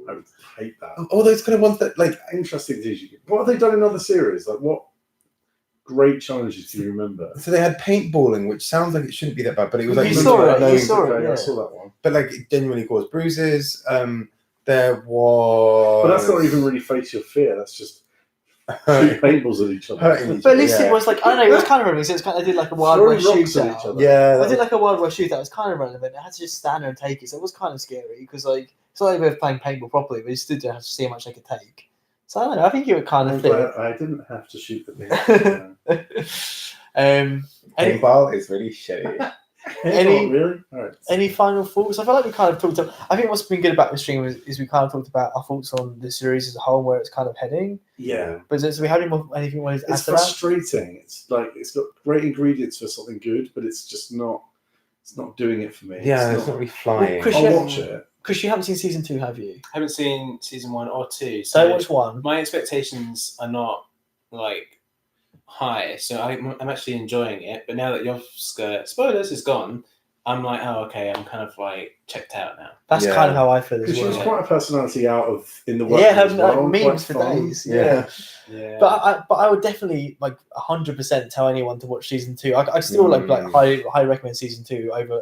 I would hate that. All those kind of ones that like. Interesting things you get. What have they done in other series? Like what great challenges do you remember? So they had paintballing, which sounds like it shouldn't be that bad, but it was like You saw it, you saw it, Okay, yeah. I saw that one. but like it genuinely caused bruises. There was. But that's not even really face your fear. That's just shoot paintballs at each other. Hurting each But at least yeah. it was like, I don't know, it was kind of relevant. So I did like a Wild Throwing West rocks at each shootout. other. Yeah, I did like a Wild West shootout. It was kind of relevant. I had to just stand there and take it. So it was kind of scary because like it's not like we were playing paintball properly, but you still didn't have to see how much they could take. So I don't know. I think it would kind I'm of fit. glad I didn't have to shoot the paintball. Any paintball is really shitty. Any- Really? All right. any final thoughts? I feel like we kind of talked about. I think what's been good about the stream is we kind of talked about our thoughts on the series as a whole, where it's kind of heading. Yeah. But so we have anything wanted to add It's to that? frustrating. It's like it's got great ingredients for something good, but it's just not. It's not doing it for me. Yeah, it's not really flying. Chris, I'll watch it. Because you haven't seen season 2, have you? I haven't seen season 1 or 2. So watch 1. My expectations are not like high, so I'm actually enjoying it. But now that Yovska spoilers is gone, I'm like, oh okay, I'm kind of like checked out now. That's Yeah. kind of how I feel as Because she was well. quite a personality out of in the work. Yeah, as having well, like, memes quite for fun. days. Yeah. Yeah, But I would definitely like 100% tell anyone to watch season 2. I still like high recommend season 2 over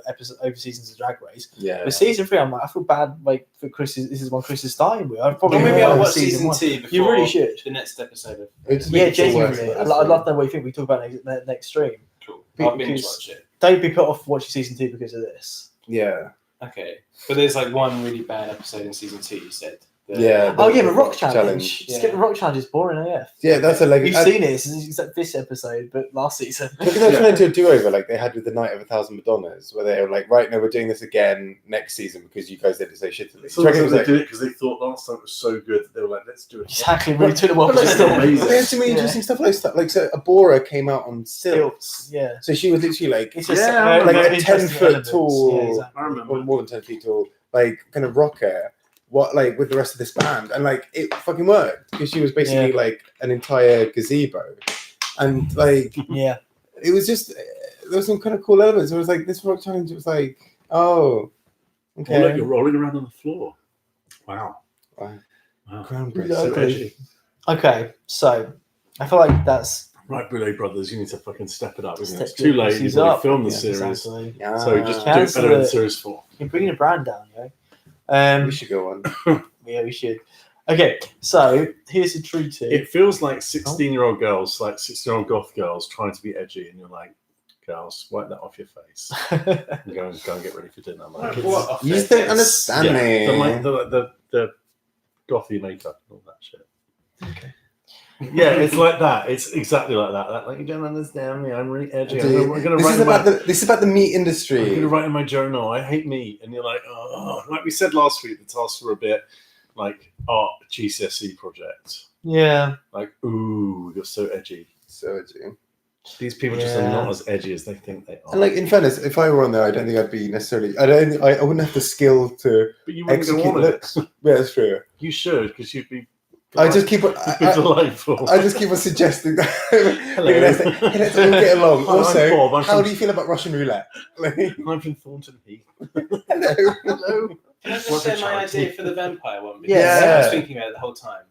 seasons of Drag Race. Yeah. But season 3, I'm like, I feel bad like for Chris. This is when Chris is starting with. I'd probably well, maybe watch I'll watch season season 1. 2 before You really should. the next episode of. Yeah, genuinely. I'd love to know what you think. We talk about next stream. Cool. I'll binge Because- watch it. Don't be put off watching season 2 because of this. Yeah. Okay, but there's like one really bad episode in season 2. You said. Yeah. The rock challenge. Yeah. Skip the rock challenge is boring AF. Yeah, that's a You've seen it. It's like this episode, but last season. Because they're trying to do a do-over like they had with the Night of 1,000 Madonnas, where they were like, right, no, we're doing this again next season because you guys did it so shittily. So they did it because they thought last time it was so good that they were like, let's do it. Exactly, really took the one. But, still amazing. They had some really interesting stuff like that. Like, so Abora came out on stilts. Yeah. So she was literally like, It's just like a interesting 10-foot elements. tall, Yeah, exactly. I remember. or more than 10 feet tall, like kind of rocker. What like with the rest of this band, and like it fucking worked because she was basically like an entire gazebo, and like Yeah. it was just there was some kind of cool elements. It was like this rock challenge. It was like, oh, okay, Oh, look, you're rolling around on the floor. Wow. Wow. Wow. groundbreaking. So Okay. edgy. Okay, so I feel like that's Right, Brule Brothers, you need to fucking step it up, isn't it? It's Step too your late. You've pussies already up. filmed the Yeah, series. exactly. Yeah. So just do it Cancel better than it. series 4. You're bringing a brand down, you know. We should go on. Yeah, we should. Okay, so here's a true tip. It feels like 16-year-old girls, like 16-year-old goth girls trying to be edgy, and you're like, girls, wipe that off your face and go and get ready for dinner. Like, it's- You just don't understand me. the gothy makeup and all that shit. Okay. Yeah, it's like that. It's exactly like that. Like, you don't understand me. I'm really edgy. Dude, I'm gonna this write is in my, this is about the meat I'm industry. gonna write in my journal. I hate meat, and you're like, oh, like we said last week, the tasks were a bit like art GCSE project. Yeah. Like, ooh, you're so edgy. So edgy. These people just are not as edgy as they think they are. And like in fairness, if I were on there, I don't think I'd be necessarily. I wouldn't have the skill to but you wouldn't go execute on looks. it. Yeah, that's true. You should, because you'd be. I just keep on. You'd be delightful. I just keep on suggesting that. Hello. Let's all get along. Hi, I'm Also, Bob. I'm how from- do you feel about Russian roulette? Like, I'm from Thornton Heath. hello. Hello. Can I just What's say a my charity? idea for the vampire one? Yeah. Because I was thinking about it the whole time.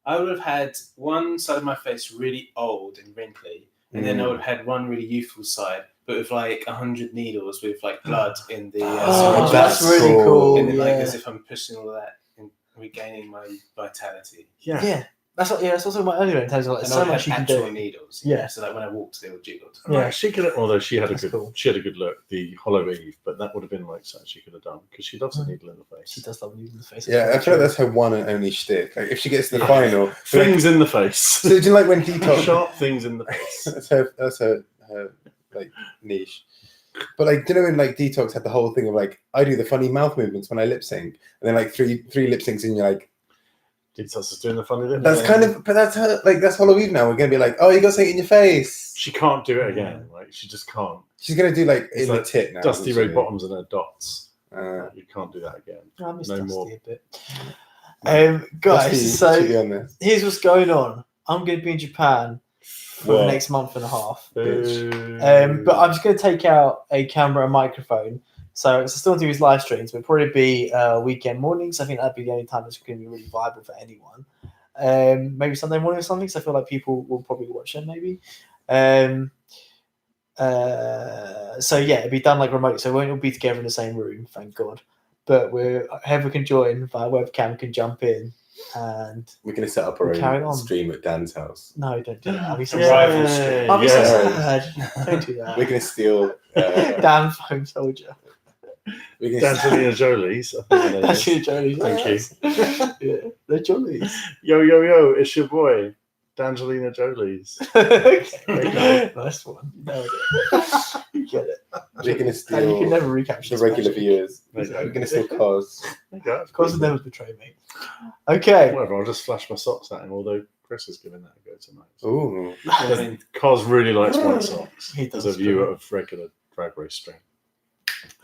I would have had one side of my face really old and wrinkly, and then I would have had one really youthful side, but with like 100 needles with like blood in the. Oh, syringes. that's really cool. cool. And then, like yeah. as if I'm pushing all that and regaining my vitality. Yeah. Yeah. That's what I was talking about earlier in terms of like And so I would much you have can actual do. needles. Yeah. So that when I walked, they were jiggled. Yeah. Right, she could have, although she had That's a good, cool. she had a good look. The Hollow Eve, but that would have been like something she could have done because she loves a needle in the She face. does love needles in the face. Yeah, I feel like that's her one and only shtick. Like if she gets to the Yeah. final, like, Things in the face. so do you like when Detox? Sharp things in the face. That's her like niche. But like, do you know when like Detox had the whole thing of like I do the funny mouth movements when I lip sync, and then like three lip syncs, and you're like, Detox is doing the funny bit. that's kind of, but that's her. Like that's Hollow Eve now. We're gonna be like, oh, you got something in your face. She can't do it again. Like she just can't. She's gonna do like It's in like the tit now. Dusty isn't Ray she? Bottoms and her dots. Uh, You can't do that again. I miss No Dusty more. a bit. Guys, Dusty, so should be on this. here's what's going on. I'm going to be in Japan for the What? next month and a half. Bitch. But I'm just going to take out a camera and microphone. So it's still do his live streams, but it'll probably be weekend mornings. I think that'd be the only time it's going to be really viable for anyone. Maybe Sunday morning or something. So I feel like people will probably watch them. Maybe. So yeah, it'll be done like remote. So we won't all be together in the same room, thank God. But whoever can join via webcam can jump in. And We're gonna set up our Carry own on. stream at Dan's house. no, don't do that. I'll be so Yay. sad. I'll be so Yeah. sad. Don't do that. We're gonna steal. Damn phone soldier. We're gonna Angelina Jolie's. I think that That's is. your Jollies. Thank you. Yeah, they're Jollies. Yo, it's your boy, Dangelina Jolie's. Okay. Nice one. You nailed it. You get it. We're gonna And you steal can never recapture the regular magic. viewers. Exactly. We're gonna steal cars. Yeah, Of course, never betray me. Okay. Whatever, I'll just flash my socks at him, although Chris is giving that a go tonight. Ooh. I mean, Cos really likes white socks. He As does. a viewer of regular Drag Race stream.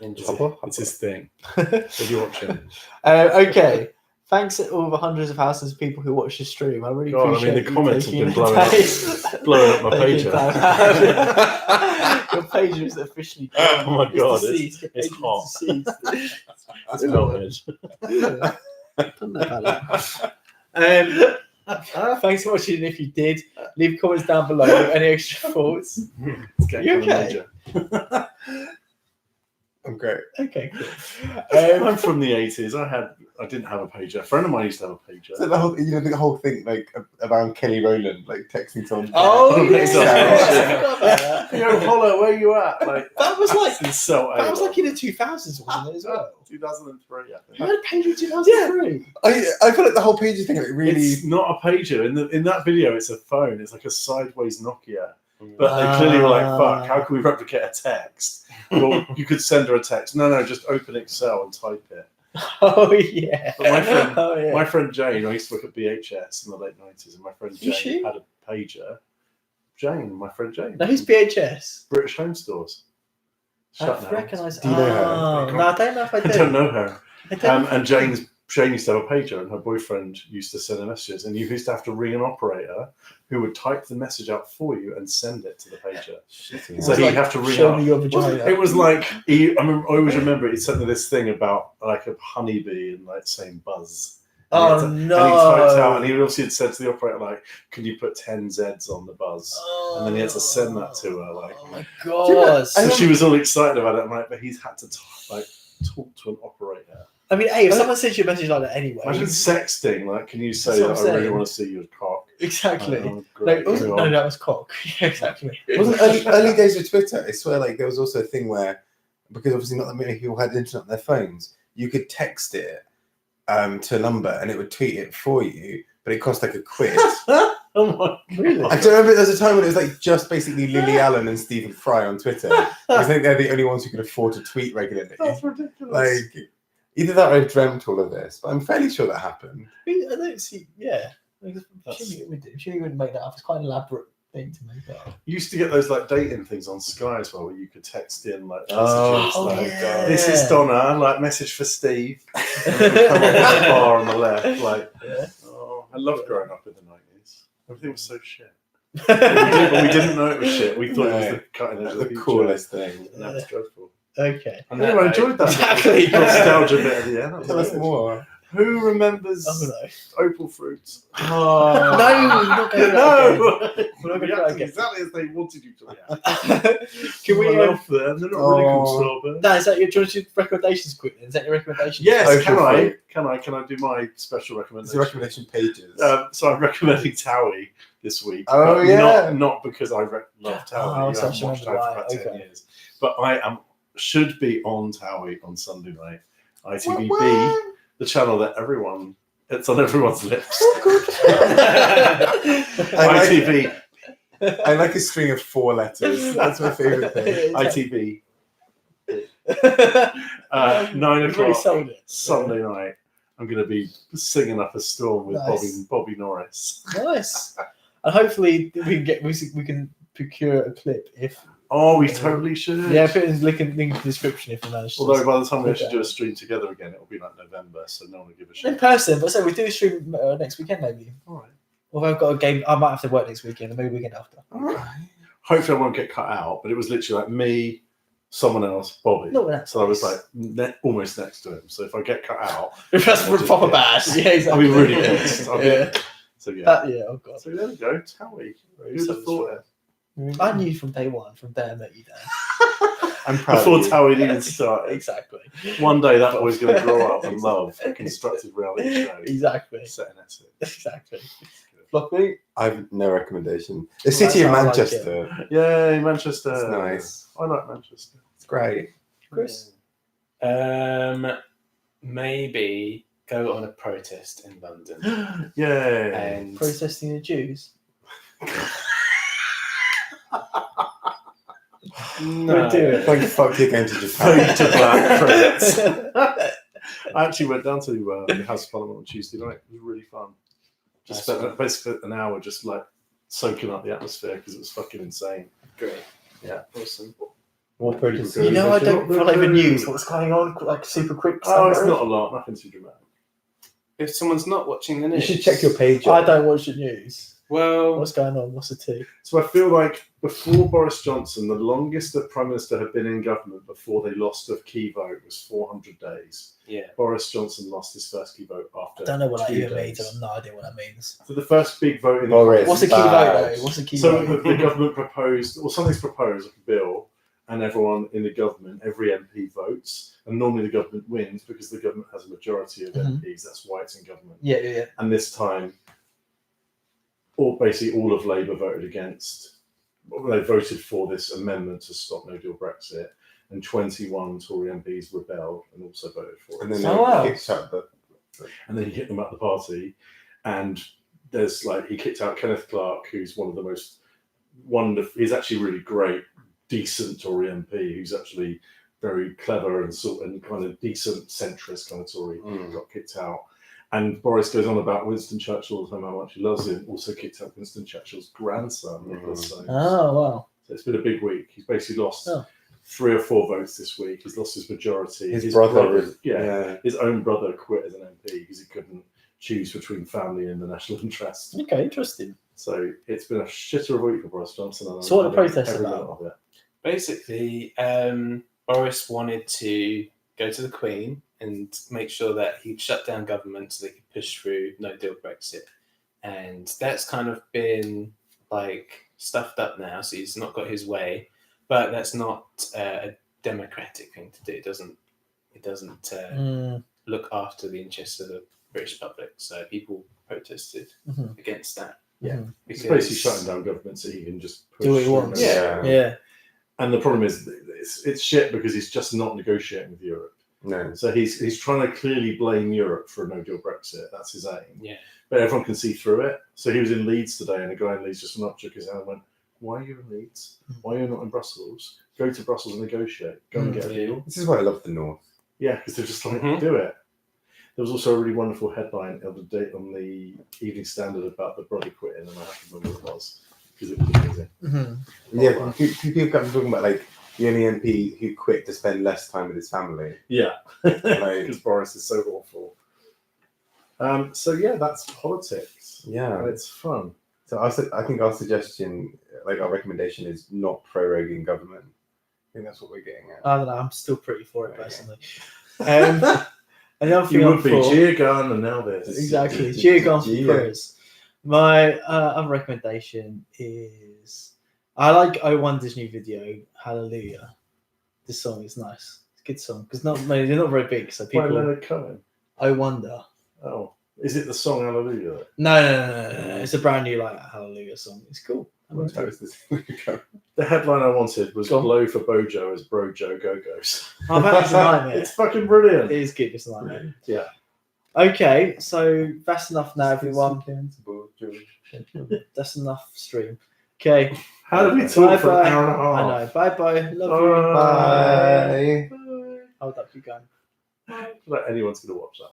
enjoy. Hopper, It's his thing. Okay. Did you watch him? Okay. Thanks to all the hundreds of thousands of people who watch the stream. I really God, I mean, appreciate the you comments have taking been the blowing up- time. blowing up my Taking pager. time. Your pager is officially Oh my It's God, deceased. Your it's pager is hot. deceased. It's melted. Yeah. Don't know about that. Thanks for watching. If you did, leave comments down below. Any extra thoughts? It's getting You kind of okay? major. I'm great. Okay, cool. I'm from the 80s. I didn't have a pager. A friend of mine used to have a pager. So the whole thing like around Kelly Rowland like texting someone. Oh Yeah. yes, I forgot about that. Yo, Hollow, where you at? Like That was like it's so that was like in the 2000s, wasn't it as well? 2003, I You think. had a page in 2003. I feel like the whole pager thing like really. It's not a pager. In that video, it's a phone. It's like a sideways Nokia. But they clearly were like, "Fuck! How can we replicate a text?" Well, you could send her a text. No, just open Excel and type it. Oh yeah. But my friend, Oh, yeah. my friend Jane, I used to work at BHS in the late 90s, and my friend Is she? Jane had a pager. Jane, my friend Jane. Now who's BHS? British Home Stores. Shut I now. recognise. Do you know her? No, I don't know if I I do. don't know her. I don't know. And Jane used to have a pager, and her boyfriend used to send her messages, and you used to have to ring an operator who would type the message out for you and send it to the pager. So he'd have to ring Show up. me your vagina. It was like I always remember he sent me this thing about like a honeybee and like saying buzz. Oh And he no! typed out, and he obviously had said to the operator like, "Can you put 10 Zs on the buzz?" And then he had to send that to her, like. Oh my god! So she was all excited about it. I'm like, but he's had to talk to an operator. I mean, hey, if someone sends you a message like that anyway, Imagine sexting. Like, can you say That's what that I'm I really saying. want to see your cock? exactly. Oh, No, great. it wasn't, no, that was cock. Yeah, exactly. It wasn't early days of Twitter. I swear, like there was also a thing where, because obviously not that many people had internet on their phones, you could text it to a number and it would tweet it for you, but it cost like a quid. Oh my Really? I don't remember. There was a time when it was like just basically Lily Allen and Stephen Fry on Twitter. I think they're the only ones who could afford to tweet regularly. That's ridiculous. Like either that or I dreamt all of this, but I'm fairly sure that happened. I don't see. Yeah. That's- Surely wouldn't make that up. It's quite an elaborate thing to make up. You used to get those like dating things on Sky as well, where you could text in like Oh, messages oh, like, yeah. "This is Donna," like message for Steve. And it would come up on the bar on the left, like. Yeah. Oh, I loved growing up in the 90s. Everything was so shit. We didn't know it was shit. We thought it was the cutting edge of The future. coolest thing. And that was dreadful. Okay. Anyway, I enjoyed that Exactly. nostalgia bit at the end. That was Tell us good. more. Who remembers I don't know. opal fruits? Oh, no, we're not going to No! We're not gonna Reacted try again. exactly as they wanted you to react. Can we? I love them. They're not really Oh. called strawberries. No, is that your? Do you want to do recommendations quickly? Is that your recommendation? Yes, Opal can I? fruit. Can I do my special It's recommendation? the recommendation pages. So I'm recommending Towie this week. Oh, but yeah. not because I love Towie. Oh, I so I haven't should watched Towie remember for about why. 10 Okay. years. But I should be on Towie on Sunday night. ITVB, What? the channel that it's on everyone's lips. ITV, I like a string of 4 letters. That's my favourite thing. ITV, 9 Really o'clock sold it. Sunday night. I'm going to be singing up a storm with Nice. Bobby Norris. Nice. And hopefully we can procure a clip if. Oh, we totally should. Yeah, put in link in the description if you manage to. Although by the time we Okay. actually do a stream together again, it'll be like November, so no one will give a in shit. person, but so we do a stream next weekend maybe. All right. Although I've got a game, I might have to work next weekend, or maybe weekend after. Alright. Hopefully, I won't get cut out. But it was literally like me, someone else, Bobby. No, that's So I was like almost next to him. So if I get cut out, that's I'll just proper get- bad. Yeah, I'll exactly. be really pissed. Yeah. So yeah. Yeah. Oh god. So there we go. Towie. Who'd have thought it? I knew from day one, from day I met you, Dan. I'm proud Before of you. Towie even started. Exactly. One day that boy's going to grow up and love a constructive reality show Exactly. set in Essex. Exactly. Floppy. I've no recommendation. The Well, city of that's how I like Manchester. Yay, Manchester. It's nice. I like Manchester. It's great. Chris. Maybe go on a protest in London Yay. and Protesting the Jews. no. do it. Like fuck, you're going to Fade Japan. to black credits. I actually went down to the House of Parliament on Tuesday night. It was really fun. Just That's spent basically an hour just like soaking up the atmosphere because it was fucking insane. Great. Yeah. Awesome. More protest. You know, I don't follow the news. What's going on? Like super quick. Oh, it's summary. not a lot. Nothing too dramatic. If someone's not watching the You news, should check your page. I don't watch the news. Well, What's going on? What's the tea? So I feel like before Boris Johnson, the longest that Prime Minister had been in government before they lost a key vote was 400 days. yeah. Boris Johnson lost his first key vote after I don't know what that 2 even days. means. I have no idea what that means. So the first big vote in Boris. What's the key bad. vote though? What's the key So vote? the government proposed, or something's proposed, like a bill, and everyone in the government, every MP votes, and normally the government wins because the government has a majority of MPs. That's why it's in government. Yeah. And this time, basically all of Labour voted against. They voted for this amendment to stop No Deal Brexit, and 21 Tory MPs rebelled and also voted for it. And then wow. they kicked out And then he kicked them out the party, and he kicked out Kenneth Clarke, who's one of the most wonderful. He's actually really great, decent Tory MP, who's actually very clever and kind of decent centrist kind of Tory. Got kicked out. And Boris goes on about Winston Churchill all the time, how much he loves him. Also kicked out Winston Churchill's grandson, Nicholas Soames. Oh, wow. So it's been a big week. He's basically lost 3 or 4 votes this week. He's lost his majority. His brother his own brother quit as an MP because he couldn't choose between family and the national interest. Okay, interesting. So it's been a shitter of a week for Boris Johnson. So what are the protests about? Basically, Boris wanted to go to the Queen and make sure that he'd shut down government so they could push through No Deal Brexit. And that's kind of been stuffed up now, so he's not got his way. But that's not a democratic thing to do. It doesn't look after the interests of the British public. So people protested against that. Yeah, because it's basically shutting down government so he can just push do what he wants. Yeah. And the problem is it's shit because he's just not negotiating with Europe. No. So he's trying to clearly blame Europe for a No Deal Brexit. That's his aim. Yeah. But everyone can see through it. So he was in Leeds today, and a guy in Leeds just went up, shook his hand, and went, "Why are you in Leeds? Why are you not in Brussels? Go to Brussels and negotiate. Go and get a deal." This is why I love the North. Yeah, because they're just like, do it. There was also a really wonderful headline of the day on the Evening Standard about the brother quitting, and I have to remember what it was because it was amazing. Yeah, people come talking about the only MP who quit to spend less time with his family. Yeah, because Boris is so awful. So yeah, that's politics. Yeah, it's fun. So I think our suggestion, our recommendation, is not proroguing government. I think that's what we're getting at. I don't know. I'm still pretty for it personally. Another thing you would be cheer gun, and now this exactly cheer gun for prayers. My other recommendation is I like O1's new video Hallelujah. This song is nice. It's a good song because they're not very big, so people. Why Leonard Cohen? I wonder. Oh, is it the song Hallelujah? No. It's a brand new Hallelujah song. It's cool. The headline I wanted was "Blow for Bojo as Brojo Go-Go's." Oh, that's a nightmare. It's fucking brilliant. It is good. It's a nightmare. Yeah. Okay, so that's enough now, everyone. That's enough stream. Okay. How did we talk for an hour and a half? I know. Bye. Love you. Bye. Hold up, you going. Like anyone's going to watch that.